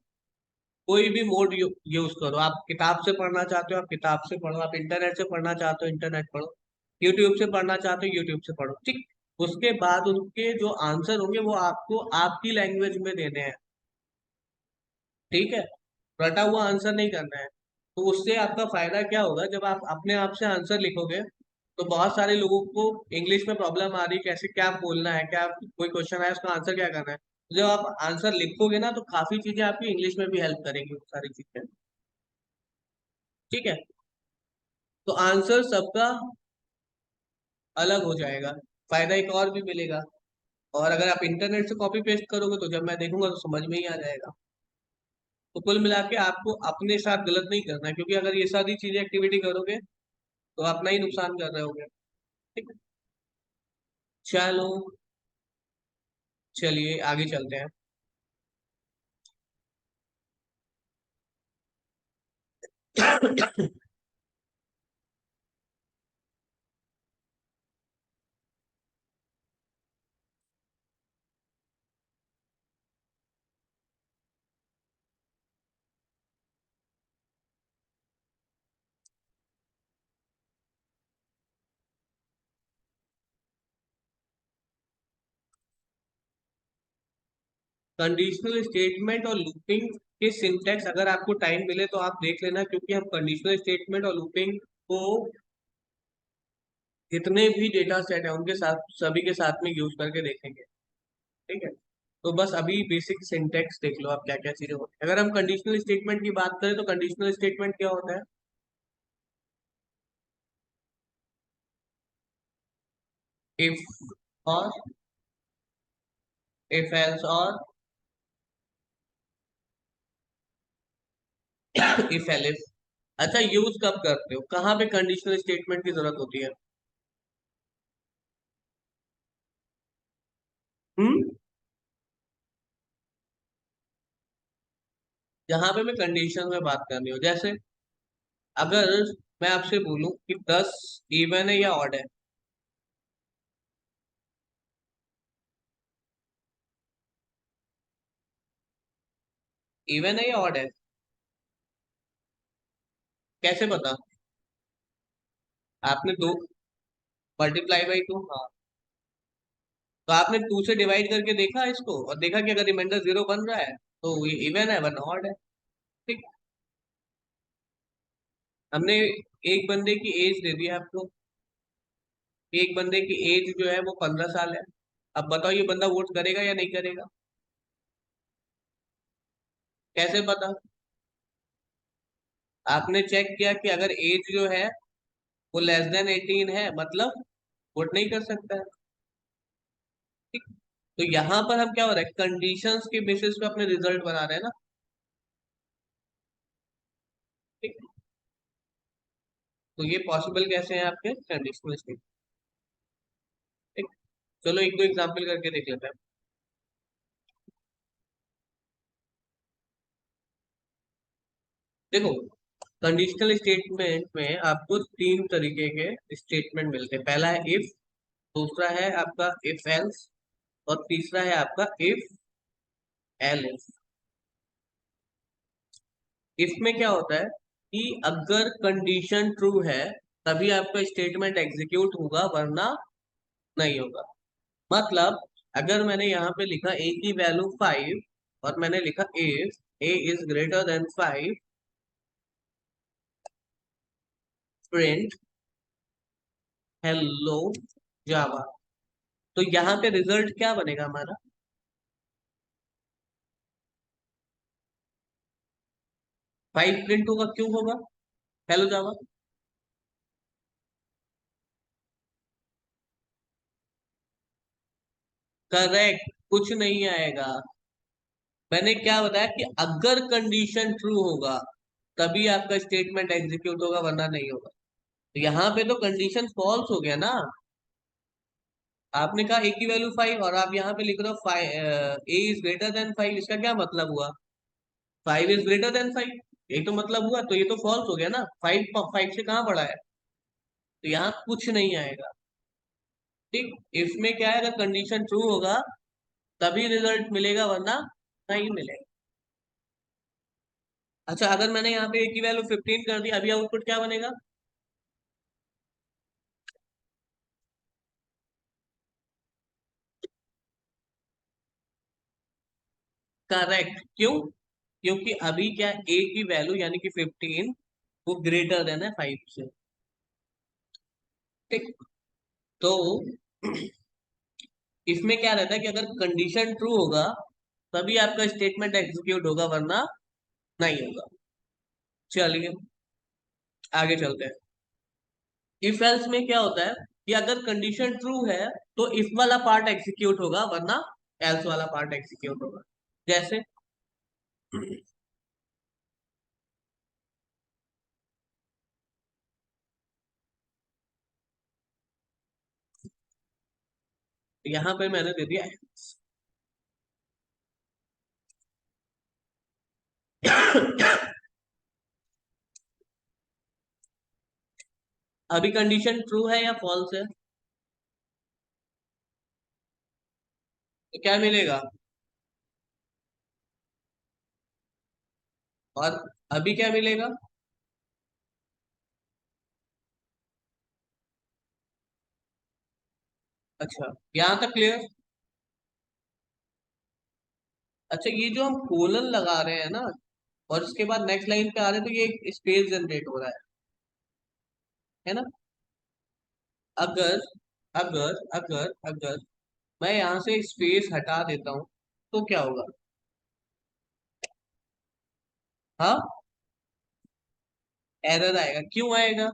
कोई भी मोड यूज करो। आप किताब से पढ़ना चाहते हो आप किताब से पढ़ो, आप इंटरनेट से पढ़ना चाहते हो इंटरनेट पढ़ो, यूट्यूब से पढ़ना चाहते हो यूट्यूब से पढ़ो। ठीक। उसके बाद उनके जो आंसर होंगे वो आपको आपकी लैंग्वेज में देने हैं। ठीक है। रटा हुआ आंसर नहीं करना है। तो उससे आपका फायदा क्या होगा, जब आप अपने आप से आंसर लिखोगे तो बहुत सारे लोगों को इंग्लिश में प्रॉब्लम आ रही है, कैसे क्या बोलना है, क्या कोई क्वेश्चन है उसका आंसर क्या करना है। तो जब आप आंसर लिखोगे ना तो काफी चीजें आपकी इंग्लिश में भी हेल्प करेंगी, वो सारी चीजें। ठीक है। तो आंसर सबका अलग हो जाएगा। फायदा एक और भी मिलेगा। और अगर आप इंटरनेट से कॉपी पेस्ट करोगे तो जब मैं देखूंगा तो समझ में ही आ जाएगा। तो कुल मिला के आपको अपने साथ गलत नहीं करना है, क्योंकि अगर ये सारी चीजें एक्टिविटी करोगे तो अपना ही नुकसान कर रहे होगे। ठीक है। चलो, चलिए आगे चलते हैं। कंडीशनल स्टेटमेंट और लूपिंग के सिंटैक्स अगर आपको टाइम मिले तो आप देख लेना, क्योंकि हम कंडीशनल स्टेटमेंट और लूपिंग को जितने भी डेटा सेट है उनके साथ सभी के साथ में यूज करके देखेंगे। ठीक है। तो बस अभी बेसिक सिंटैक्स देख लो आप, क्या क्या चीजें होती है। अगर हम कंडीशनल स्टेटमेंट की बात करें तो कंडीशनल स्टेटमेंट क्या होता है। इफ और इफ एल्स और इफ एलिफ। अच्छा, यूज कब करते हो, कहाँ पे कंडीशनल स्टेटमेंट की जरूरत होती है। हम्म। जहां पे मैं कंडीशन में बात करनी हो, जैसे अगर मैं आपसे बोलूं कि 10 इवन है या ऑड है। इवन है या ऑड है, कैसे पता। आपने दो मल्टीप्लाई बाई टू, हाँ। तो आपने टू से डिवाइड करके देखा इसको और देखा कि अगर रिमाइंडर 0 बन रहा है तो ये इवन है वरना ऑड है। ठीक। हमने एक बंदे की एज दे दी है आपको। एक बंदे की एज जो है वो 15 साल है। अब बताओ ये बंदा वोट करेगा या नहीं करेगा। कैसे पता? आपने चेक किया कि अगर एज जो है वो लेस देन 18 है, मतलब वोट नहीं कर सकता है। ठीक। तो यहाँ पर हम क्या हो रहा है, कंडीशंस के बेसिस पे अपने रिजल्ट बना रहे हैं ना। ठीक। तो ये पॉसिबल कैसे हैं आपके कंडीशनल स्टेट। ठीक। चलो एक दो एग्जांपल करके देख लेते हैं। देखो, कंडीशनल स्टेटमेंट में आपको तीन तरीके के स्टेटमेंट मिलते हैं। पहला है इफ, दूसरा है आपका इफ एल्स, और तीसरा है आपका इफ एल्स। इसमें क्या होता है कि अगर कंडीशन ट्रू है तभी आपका स्टेटमेंट एग्जीक्यूट होगा, वरना नहीं होगा। मतलब अगर मैंने यहाँ पे लिखा a की वैल्यू 5 और मैंने लिखा if a is greater than 5, print hello Java, तो यहाँ पे रिजल्ट क्या बनेगा हमारा? 5 प्रिंट होगा। क्यों होगा? हेलो जावा। करेक्ट, कुछ नहीं आएगा। मैंने क्या बताया कि अगर कंडीशन ट्रू होगा तभी आपका स्टेटमेंट एग्जीक्यूट होगा, वरना नहीं होगा। तो यहाँ पे तो कंडीशन फॉल्स हो गया ना। आपने कहा ए की वैल्यू 5 और आप यहाँ पे लिख रहे हो 5, ए इज ग्रेटर देन 5, इसका क्या मतलब हुआ? 5 इज ग्रेटर देन 5, यही तो मतलब हुआ। तो ये तो फॉल्स हो गया ना, 5 5 से कहाँ बड़ा है। तो यहाँ कुछ नहीं आएगा। ठीक। इसमें क्या है, अगर कंडीशन ट्रू होगा तभी रिजल्ट मिलेगा, वरना नहीं मिलेगा। अच्छा, अगर मैंने यहाँ पे ए की वैल्यू 15 कर दी, अभी आउटपुट क्या बनेगा? करेक्ट। क्यों? क्योंकि अभी क्या, ए की वैल्यू यानी कि 15 वो ग्रेटर देन है 5 से। ठीक। तो इसमें क्या रहता है कि अगर कंडीशन ट्रू होगा तभी आपका स्टेटमेंट एग्जीक्यूट होगा, वरना नहीं होगा। चलिए आगे चलते हैं। इफ एल्स में क्या होता है कि अगर कंडीशन ट्रू है तो इफ वाला पार्ट एग्जीक्यूट होगा, वरना एल्स वाला पार्ट एग्जीक्यूट होगा। जैसे यहाँ पे मैंने दे दिया अभी कंडीशन ट्रू है या फॉल्स है? तो क्या मिलेगा? और अभी क्या मिलेगा? अच्छा, यहाँ तक क्लियर। अच्छा, ये जो हम कोलन लगा रहे हैं ना और उसके बाद नेक्स्ट लाइन पे आ रहे हैं, तो ये एक स्पेस जनरेट हो रहा है ना। अगर अगर अगर अगर मैं यहाँ से स्पेस हटा देता हूँ तो क्या होगा? हाँ, एरर आएगा। क्यों आएगा?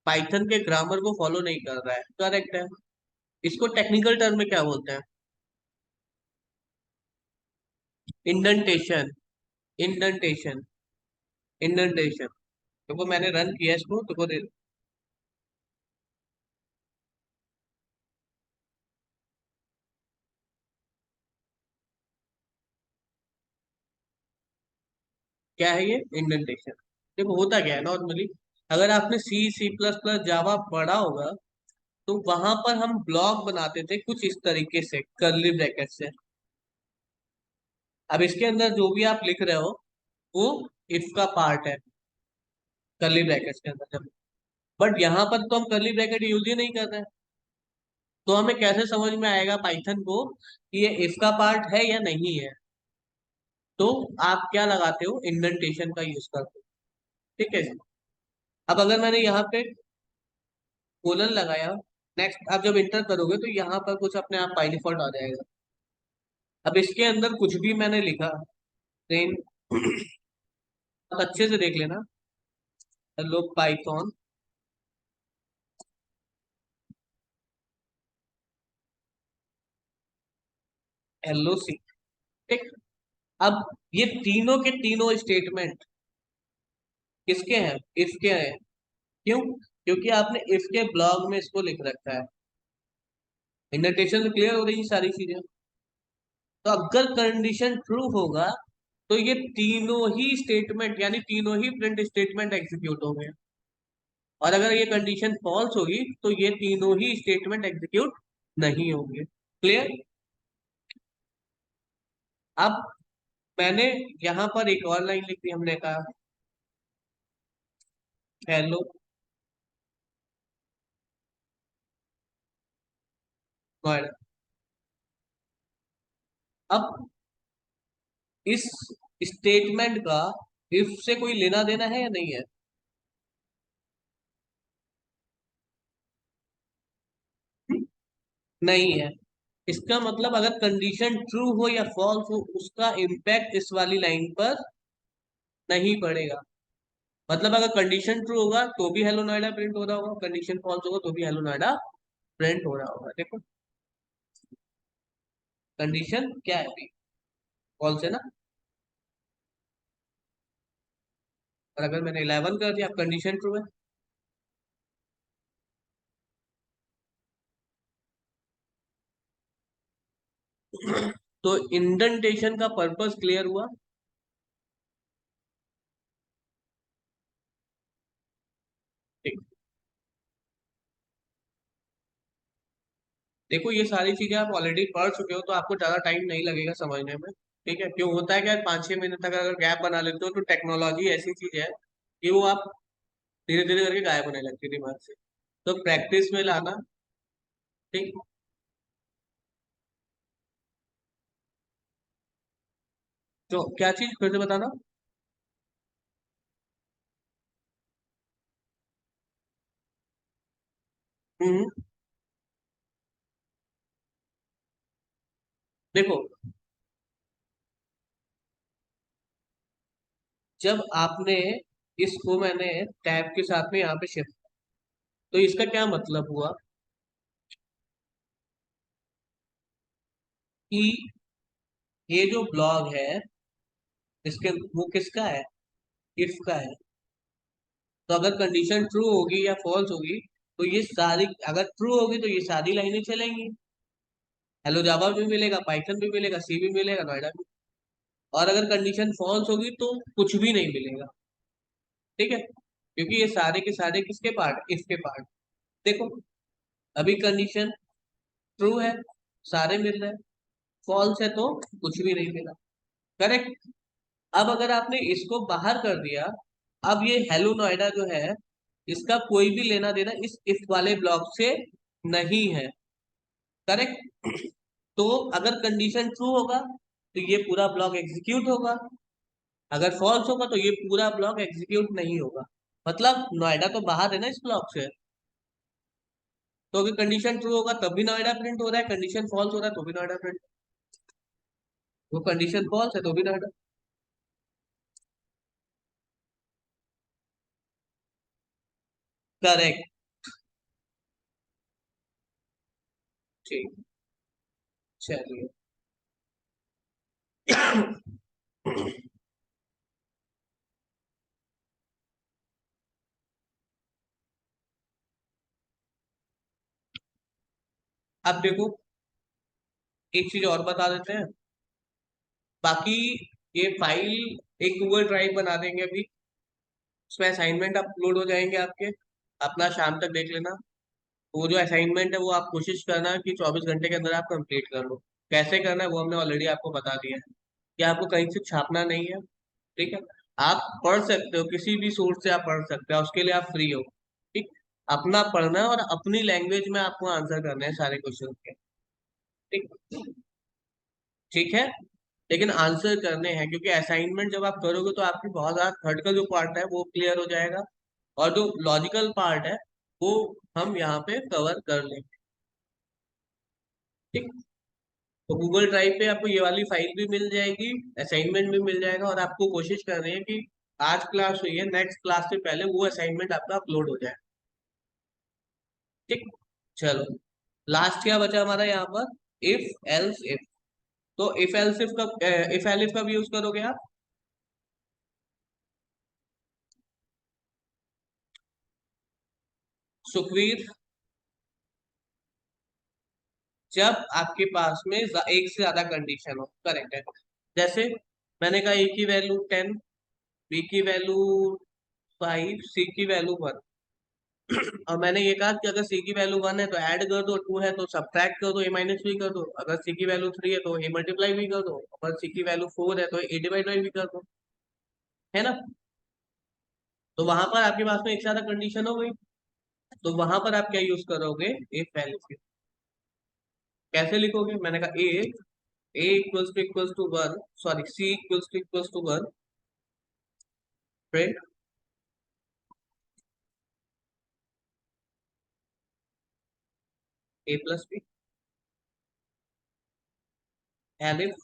पाइथन के ग्रामर को फॉलो नहीं कर रहा है, करेक्ट है। इसको टेक्निकल टर्म में क्या बोलते हैं? इंडेंटेशन। इंडेंटेशन। इंडेंटेशन। देखो मैंने रन किया इसको, देखो क्या है ये इंडेंटेशन। देखो होता क्या है नॉर्मली, अगर आपने सी सी प्लस प्लस जावा पढ़ा होगा तो वहां पर हम ब्लॉक बनाते थे कुछ इस तरीके से, कर्ली ब्रैकेट से। अब इसके अंदर जो भी आप लिख रहे हो वो इफ का पार्ट है, कर्ली ब्रैकेट के अंदर जब। बट यहाँ पर तो हम कर्ली ब्रैकेट यूज ही नहीं कर रहे हैं। तो हमें कैसे समझ में आएगा पाइथन को कि ये इफ का पार्ट है या नहीं है? तो आप क्या लगाते हो, इंडेंटेशन का यूज करते हो। ठीक है। अब अगर मैंने यहाँ पे कोलन लगाया नेक्स्ट आप जब इंटर करोगे तो यहाँ पर कुछ अपने आप बाई डिफॉल्ट आ जाएगा। अब इसके अंदर कुछ भी मैंने लिखा देन आप अच्छे से देख लेना। हेलो पाइथन हेलो सी। ठीक। अब ये तीनों के तीनों स्टेटमेंट किसके हैं? इफ के हैं। क्यों? क्योंकि आपने इफ के ब्लॉग में इसको लिख रखा है। इंडेंटेशन क्लियर हो रही है सारी चीजें। तो अगर कंडीशन ट्रू होगा तो ये तीनों ही स्टेटमेंट यानी तीनों ही प्रिंट स्टेटमेंट एग्जीक्यूट होंगे। और अगर ये कंडीशन फॉल्स होगी तो ये तीनों ही स्टेटमेंट एग्जीक्यूट नहीं होंगे। क्लियर? अब मैंने यहां पर एक और लाइन लिख दी, हमने कहा हेलो नोएडा। अब इस स्टेटमेंट का इफ से कोई लेना देना है या नहीं है? नहीं है। इसका मतलब अगर कंडीशन ट्रू हो या फॉल्स हो उसका इम्पैक्ट इस वाली लाइन पर नहीं पड़ेगा। मतलब अगर कंडीशन ट्रू होगा तो भी हेलो नोएडा प्रिंट हो रहा होगा, कंडीशन फॉल्स होगा तो भी हेलो नोएडा प्रिंट हो रहा होगा। देखो कंडीशन क्या है अभी? फॉल्स है ना। और अगर मैंने 11 कर दिया कंडीशन ट्रू है। तो इंडेंटेशन का पर्पस क्लियर हुआ। ठीक। देखो ये सारी चीजें आप ऑलरेडी पढ़ चुके हो तो आपको ज्यादा टाइम नहीं लगेगा समझने में। ठीक है? क्यों होता है क्या 5-6 मिनट तक अगर गैप बना लेते हो तो टेक्नोलॉजी ऐसी चीज है कि वो आप धीरे धीरे करके गायब होने लगती है दिमाग से। तो प्रैक्टिस में लाना। ठीक। तो क्या चीज फिर से बताना। हम्म। देखो जब आपने इसको मैंने टैब के साथ में यहाँ पे शिफ्ट तो इसका क्या मतलब हुआ कि ये जो ब्लॉग है इसके वो किसका है? इफ का है। तो अगर कंडीशन ट्रू होगी या फॉल्स होगी तो ये सारी अगर ट्रू होगी तो ये सारी लाइनें चलेंगी। हेलो जावा भी मिलेगा, पाइथन भी मिलेगा, सी भी मिलेगा, नोएडा भी। और अगर कंडीशन फॉल्स होगी तो कुछ भी नहीं मिलेगा। ठीक है? क्योंकि ये सारे के सारे किसके पार्ट? इफ के पार्ट। देखो अभी कंडीशन ट्रू है, सारे मिल रहे हैं। फॉल्स है तो कुछ भी नहीं मिला। करेक्ट? अब अगर आपने इसको बाहर कर दिया, अब ये हेलो नोएडा जो है इसका कोई भी लेना देना इस इफ वाले ब्लॉक से नहीं है। करेक्ट? तो अगर कंडीशन ट्रू होगा तो ये पूरा ब्लॉक एग्जीक्यूट होगा। अगर फॉल्स होगा तो ये पूरा ब्लॉक एग्जीक्यूट नहीं होगा। मतलब नोएडा तो बाहर है ना इस ब्लॉक से। तो अगर कंडीशन ट्रू होगा तब भी नोएडा प्रिंट हो रहा है, कंडीशन फॉल्स हो रहा है तो भी नोएडा प्रिंट। वो कंडीशन फॉल्स है तो भी नोएडा। करेक्ट। ठीक। चलिए। अब देखो एक चीज और बता देते हैं। बाकी ये फाइल एक गूगल ड्राइव बना देंगे अभी, उसमें असाइनमेंट अपलोड हो जाएंगे आपके। अपना शाम तक देख लेना। वो जो असाइनमेंट है वो आप कोशिश करना कि 24 घंटे के अंदर आप कंप्लीट कर लो। कैसे करना है वो हमने ऑलरेडी आपको बता दिया है कि आपको कहीं से छापना नहीं है। ठीक है? आप पढ़ सकते हो, किसी भी सोर्स से आप पढ़ सकते हो, उसके लिए आप फ्री हो। ठीक। अपना पढ़ना है और अपनी लैंग्वेज में आपको आंसर करने हैं सारे क्वेश्चन के। ठीक। ठीक है? लेकिन आंसर करने हैं क्योंकि असाइनमेंट जब आप करोगे तो आपकी बहुत ज्यादा थर्ड का जो पार्ट है वो क्लियर हो जाएगा। और जो लॉजिकल पार्ट है वो हम यहाँ पे कवर कर लेंगे। ठीक। तो गूगल ड्राइव पे आपको ये वाली फाइल भी मिल जाएगी, असाइनमेंट भी मिल जाएगा, और आपको कोशिश कर रही है कि आज क्लास हुई है, नेक्स्ट क्लास से पहले वो असाइनमेंट आपका अपलोड हो जाए। ठीक। चलो, लास्ट क्या बचा हमारा यहाँ पर? If else if. तो इफ एल्स इफ कब, इफ एल्स कब यूज करोगे आप? सुखवीर, जब आपके पास में एक से ज्यादा कंडीशन हो। करेक्ट है। जैसे मैंने कहा ए की वैल्यू 10, बी की वैल्यू 5, सी की वैल्यू 1। और मैंने ये कहा कि अगर सी की वैल्यू 1 है तो ऐड कर दो, 2 है तो सब्ट्रैक्ट कर दो, ए माइनस बी कर दो, अगर सी की वैल्यू 3 है तो ए मल्टीप्लाई भी कर दो, अगर सी की वैल्यू 4 है तो ए डिवाइड बाई भी कर दो। है ना? तो वहां पर आपके पास में एक से ज्यादा कंडीशन हो गई। तो वहां पर आप क्या यूज करोगे? If value. कैसे लिखोगे? मैंने कहा A equals to one, sorry C equals to one, फिर A plus B, and if.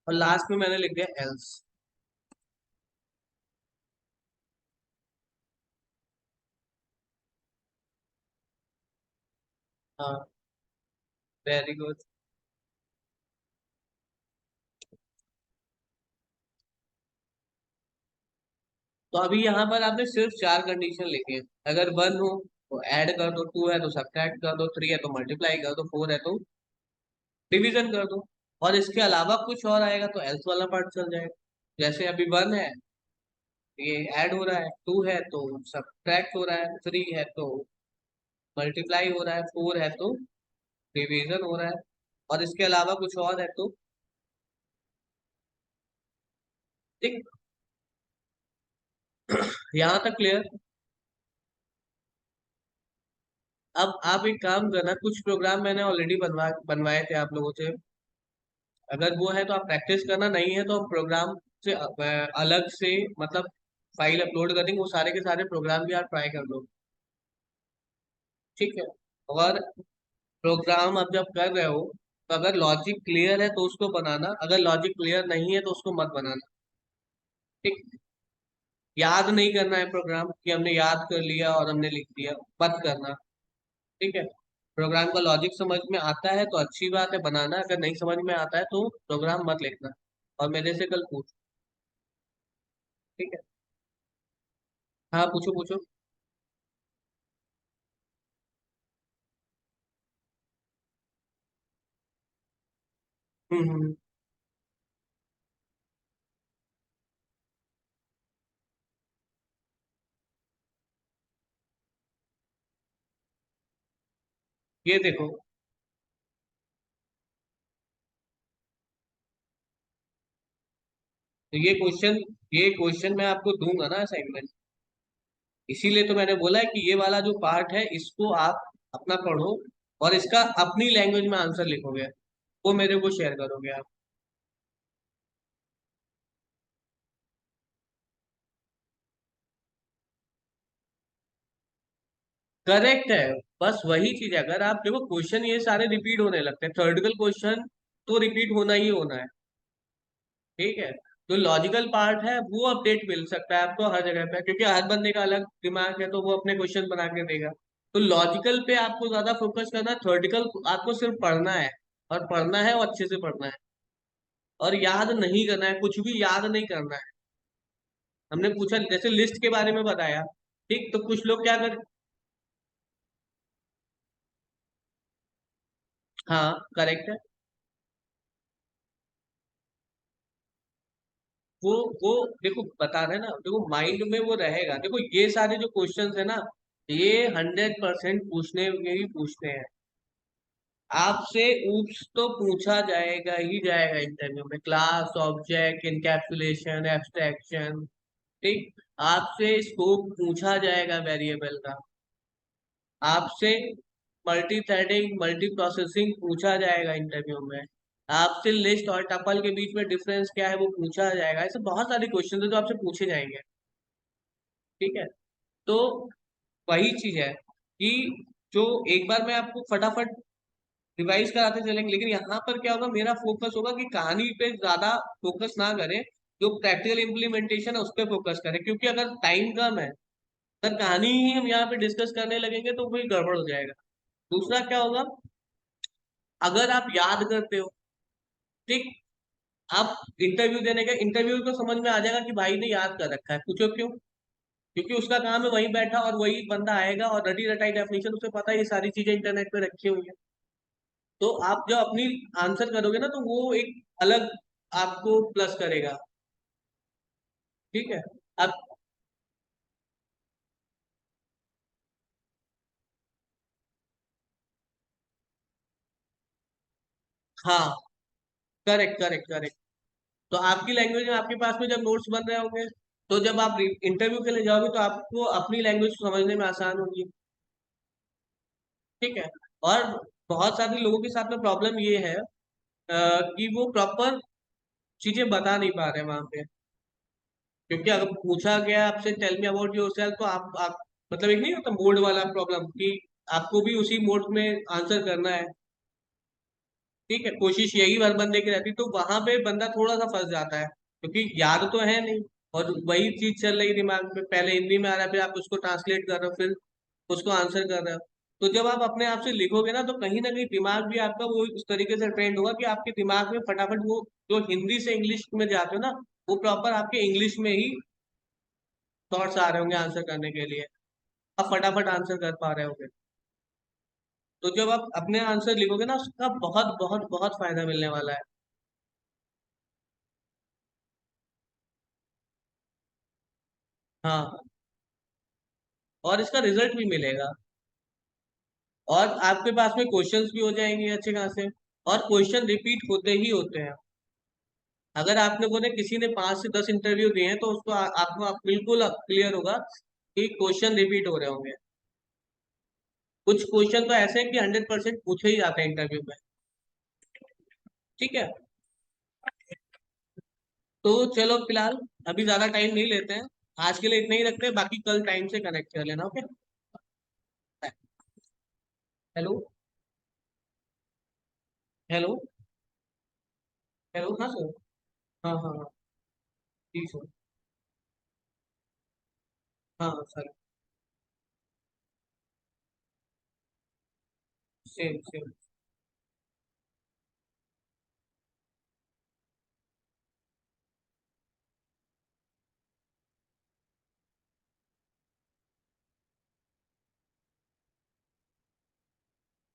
और लास्ट में मैंने लिख दिया एल्स। हाँ, वेरी गुड। तो अभी यहाँ पर आपने सिर्फ 4 कंडीशन लिखे हैं। अगर 1 हो तो ऐड कर दो, 2 है तो सब्ट्रैक्ट कर दो, 3 है तो मल्टीप्लाई कर दो, 4 है तो डिवीजन कर दो। और इसके अलावा कुछ और आएगा तो एल्स वाला पार्ट चल जाएगा। जैसे अभी 1 है, ये ऐड हो रहा है, 2 है तो सब्ट्रैक्ट हो रहा है, 3 है तो मल्टीप्लाई हो रहा है, 4 है तो डिवीजन हो रहा है, और इसके अलावा कुछ और है तो। ठीक। यहाँ तक क्लियर? अब आप एक काम करना, कुछ प्रोग्राम मैंने ऑलरेडी बनवाए थे आप लोगों से। अगर वो है तो आप प्रैक्टिस करना, नहीं है तो हम प्रोग्राम से अलग से, मतलब फाइल अपलोड कर देंगे, वो सारे के सारे प्रोग्राम भी आप ट्राई कर लो। ठीक है। और प्रोग्राम आप जब कर रहे हो तो अगर लॉजिक क्लियर है तो उसको बनाना, अगर लॉजिक क्लियर नहीं है तो उसको मत बनाना। ठीक। याद नहीं करना है प्रोग्राम कि हमने याद कर लिया और हमने लिख दिया, मत करना। ठीक है। प्रोग्राम का लॉजिक समझ में आता है तो अच्छी बात है, बनाना। अगर नहीं समझ में आता है तो प्रोग्राम मत लिखना, और मेरे से कल पूछ। ठीक है। हाँ, पूछो पूछो। हम्म। ये देखो, तो ये क्वेश्चन मैं आपको दूंगा ना असाइनमेंट। इसीलिए तो मैंने बोला है कि ये वाला जो पार्ट है इसको आप अपना पढ़ो, और इसका अपनी लैंग्वेज में आंसर लिखोगे, वो मेरे को शेयर करोगे आप। करेक्ट है। बस वही चीज है, अगर आप देखो क्वेश्चन ये सारे रिपीट होने लगते हैं, थ्योरेटिकल क्वेश्चन तो रिपीट होना ही होना है। ठीक है। जो लॉजिकल पार्ट है वो अपडेट मिल सकता है आपको हर जगह पे, क्योंकि हर बंदे का अलग दिमाग है तो वो अपने क्वेश्चन बना के देगा। तो लॉजिकल पे आपको ज्यादा फोकस करना है, थ्योरेटिकल आपको सिर्फ पढ़ना है, और पढ़ना है और अच्छे से पढ़ना है, और याद नहीं करना है, कुछ भी याद नहीं करना है। हमने पूछा जैसे लिस्ट के बारे में बताया। ठीक। तो कुछ लोग क्या कर, हाँ करेक्ट है। वो वो देखो बता रहे ना, देखो माइंड में वो रहेगा। देखो ये सारे जो क्वेश्चंस है ना, ये 100% पूछने में ही पूछते हैं आपसे। ऊप्स तो पूछा जाएगा ही जाएगा इंटरव्यू में, क्लास, ऑब्जेक्ट, इनकैप्सुलेशन, एब्स्ट्रैक्शन, ठीक। आपसे स्कोप पूछा जाएगा वेरिएबल का, आपसे मल्टी थ्रेडिंग, मल्टी प्रोसेसिंग पूछा जाएगा इंटरव्यू में, आपसे लिस्ट और टपल के बीच में डिफरेंस क्या है वो पूछा जाएगा। ऐसे बहुत सारे क्वेश्चन है जो आपसे पूछे जाएंगे, ठीक है। तो वही चीज है कि जो एक बार मैं आपको फटाफट रिवाइज कराते चलेंगे, लेकिन यहाँ पर क्या होगा, मेरा फोकस होगा कि कहानी पे ज्यादा फोकस ना करें, जो प्रैक्टिकल इम्प्लीमेंटेशन है उस पर फोकस करें। क्योंकि अगर टाइम कम है, अगर कहानी ही हम यहाँ पे डिस्कस करने लगेंगे तो वही गड़बड़ हो जाएगा। दूसरा क्या होगा, अगर आप याद करते हो, ठीक, आप इंटरव्यू देने का, इंटरव्यू को समझ में आ जाएगा कि भाई ने याद कर रखा है। पूछो क्यों? क्योंकि उसका काम है वहीं बैठा और वही बंदा आएगा और रटी रटाई डेफिनेशन उसे पता है, ये सारी चीजें इंटरनेट पे रखी हुई है। तो आप जब अपनी आंसर करोगे ना, तो वो एक अलग आपको प्लस करेगा, ठीक है। अब हाँ, करेक्ट करेक्ट करेक्ट। तो आपकी लैंग्वेज में आपके पास में जब नोट्स बन रहे होंगे, तो जब आप इंटरव्यू के लिए जाओगे तो आपको अपनी लैंग्वेज समझने में आसान होगी, ठीक है। और बहुत सारे लोगों के साथ में प्रॉब्लम ये है कि वो प्रॉपर चीजें बता नहीं पा रहे वहां पे। क्योंकि अगर पूछा गया आपसे टेल मी अबाउट योरसेल्फ, तो आप मतलब एक नहीं होता मोड वाला प्रॉब्लम कि आपको भी उसी मोड में आंसर करना है, ठीक है। कोशिश यही हर बंदे की रहती, तो वहां पे बंदा थोड़ा सा फंस जाता है, क्योंकि याद तो है नहीं और वही चीज चल रही दिमाग में, पहले हिंदी में आ रहा है, फिर आप उसको ट्रांसलेट कर रहे हो, फिर उसको आंसर कर रहे हो। तो जब आप अपने आप से लिखोगे ना, तो कहीं ना कहीं दिमाग भी आपका वो उस तरीके से ट्रेंड होगा कि आपके दिमाग में फटाफट वो जो हिंदी से इंग्लिश में जाते हो ना, वो प्रॉपर आपके इंग्लिश में ही थॉट्स आ रहे होंगे आंसर करने के लिए, आप फटाफट आंसर कर पा रहे होंगे। तो जब आप अपने आंसर लिखोगे ना, उसका बहुत बहुत बहुत फायदा मिलने वाला है। हाँ, और इसका रिजल्ट भी मिलेगा, और आपके पास में क्वेश्चंस भी हो जाएंगे अच्छे खासे, और क्वेश्चन रिपीट होते ही होते हैं। अगर आप लोगों ने किसी ने 5 से 10 इंटरव्यू दिए हैं, तो उसको आपको बिल्कुल क्लियर होगा कि क्वेश्चन रिपीट हो रहे होंगे। कुछ क्वेश्चन तो ऐसे हैं कि 100% पूछे ही जाते हैं इंटरव्यू में, ठीक है। तो चलो फिलहाल अभी ज्यादा टाइम नहीं लेते हैं, आज के लिए इतना ही रखते हैं, बाकी कल टाइम से कनेक्ट कर लेना, ओके। हेलो, हेलो, हेलो, हाँ सर। हाँ हाँ हाँ, जी सर। हाँ हाँ सर, सेम सेम।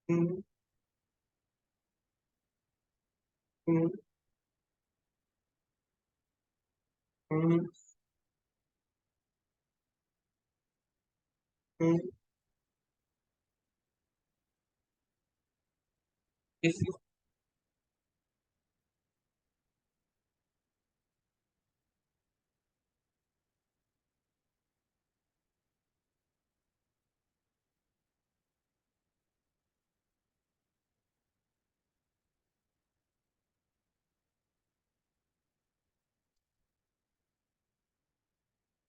हम्म हम्म हम्म हम्म, इस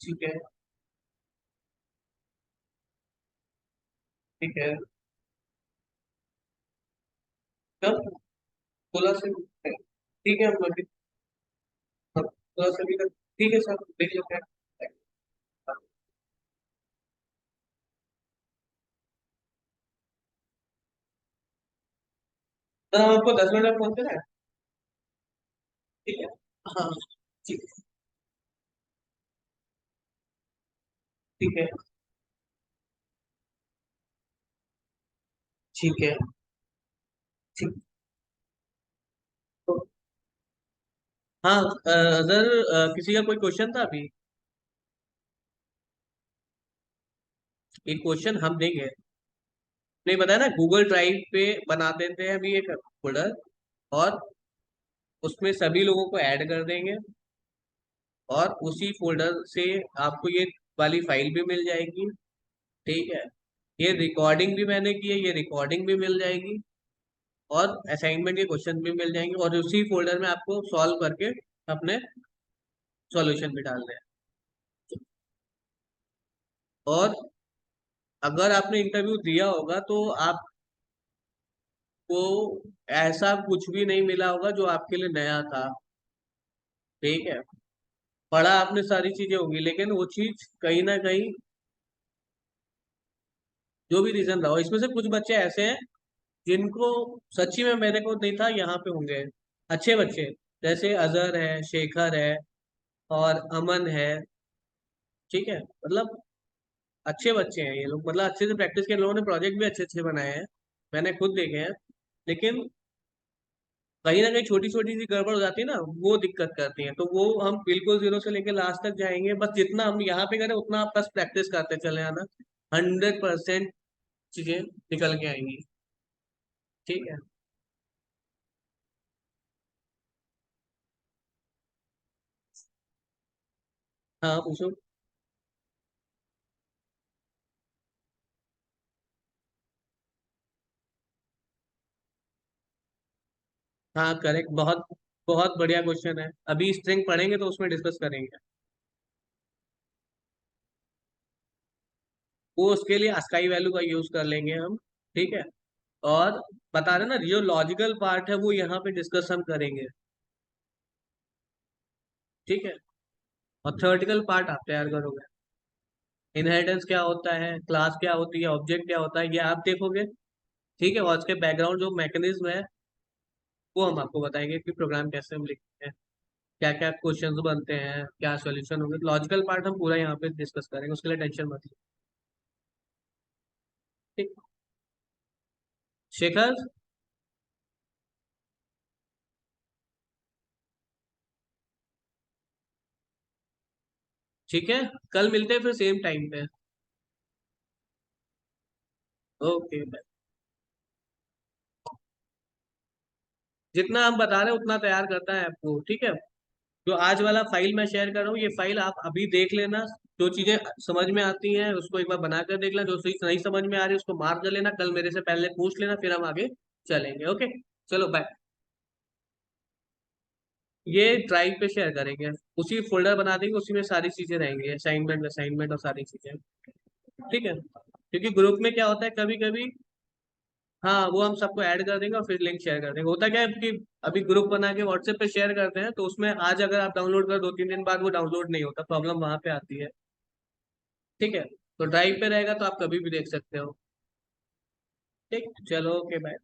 ठीक है, ठीक है। कब? 16 से? ठीक है, हम अभी 16 से भी ठीक है सर, देख लेते हैं। सर हम आपको 10 मिनट में फोन करें? ठीक है। हाँ, ठीक, ठीक है, ठीक है, ठीक। तो हाँ, अगर किसी का कोई क्वेश्चन था अभी, एक क्वेश्चन हम देंगे, नहीं बताया ना, गूगल ड्राइव पे बना देते हैं अभी एक फोल्डर, और उसमें सभी लोगों को ऐड कर देंगे, और उसी फोल्डर से आपको ये वाली फाइल भी मिल जाएगी। ठीक है, ये रिकॉर्डिंग भी मैंने की है, ये रिकॉर्डिंग भी मिल जाएगी, और असाइनमेंट के क्वेश्चन भी मिल जाएंगे, और उसी फोल्डर में आपको सॉल्व करके अपने सॉल्यूशन भी डालने हैं। और अगर आपने इंटरव्यू दिया होगा तो आपको ऐसा कुछ भी नहीं मिला होगा जो आपके लिए नया था। ठीक है, पढ़ा आपने सारी चीजें होंगी, लेकिन वो चीज कहीं ना कहीं, जो भी रीजन रहा हो, इसमें से कुछ बच्चे ऐसे हैं जिनको सच्ची में मेरे को नहीं था यहाँ पे होंगे, अच्छे बच्चे, जैसे अजहर है, शेखर है, और अमन है। ठीक है, मतलब अच्छे बच्चे हैं ये लोग, मतलब अच्छे से प्रैक्टिस के लोगों ने प्रोजेक्ट भी अच्छे अच्छे बनाए हैं, मैंने खुद देखे हैं। लेकिन कहीं ना कहीं छोटी छोटी सी गड़बड़ हो जाती है ना, वो दिक्कत करती है, तो वो हम बिल्कुल जीरो से लेकर लास्ट तक जाएंगे, बस जितना हम यहाँ पे करें उतना आप बस प्रैक्टिस करते चले आना, 100% चीजें निकल के आएंगी। ठीक है। हाँ पूछो। हाँ करेक्ट, बहुत बहुत बढ़िया क्वेश्चन है, अभी स्ट्रिंग पढ़ेंगे तो उसमें डिस्कस करेंगे। वो उसके लिए अस्काई वैल्यू का यूज कर लेंगे हम। ठीक है, और बता रहे ना, जो लॉजिकल पार्ट है वो यहाँ पे डिस्कस हम करेंगे। ठीक है, और थ्योरेटिकल पार्ट आप तैयार करोगे, इनहेरिटेंस क्या होता है, क्लास क्या होती है, ऑब्जेक्ट क्या होता है, ये आप देखोगे। ठीक है, और उसके बैकग्राउंड जो मैकेनिज्म है वो हम आपको बताएंगे कि प्रोग्राम कैसे हम लिखते हैं, क्या क्या क्वेश्चंस बनते हैं, क्या सॉल्यूशन होंगे, लॉजिकल पार्ट हम पूरा यहाँ पे डिस्कस करेंगे, उसके लिए टेंशन मत लो। ठीक। शेखर, ठीक है, कल मिलते हैं फिर सेम टाइम पे। ओके, जितना हम बता रहे हैं उतना तैयार करता है आपको। ठीक है, जो आज वाला फाइल मैं शेयर कर रहा हूँ, ये फाइल आप अभी देख लेना, जो चीजें समझ में आती हैं उसको एक बार बना कर देख लेना, जो चीज नहीं समझ में आ रही है उसको मार्क कर लेना, कल मेरे से पहले पूछ लेना, फिर हम आगे चलेंगे। ओके, चलो बाय। ये ड्राइव पे शेयर करेंगे, उसी फोल्डर बना देंगे, उसी में सारी चीजें रहेंगी, असाइनमेंट असाइनमेंट और सारी चीजें। ठीक है, क्योंकि ग्रुप में क्या होता है कभी कभी, हाँ वो हम सबको ऐड कर देंगे और फिर लिंक शेयर कर देंगे। होता क्या है कि अभी ग्रुप बना के व्हाट्सएप पे शेयर करते हैं, तो उसमें आज अगर आप डाउनलोड कर 2-3 दिन बाद वो डाउनलोड नहीं होता, प्रॉब्लम वहां पे आती है। ठीक है, तो ड्राइव पे रहेगा तो आप कभी भी देख सकते हो। ठीक, चलो ओके बाय।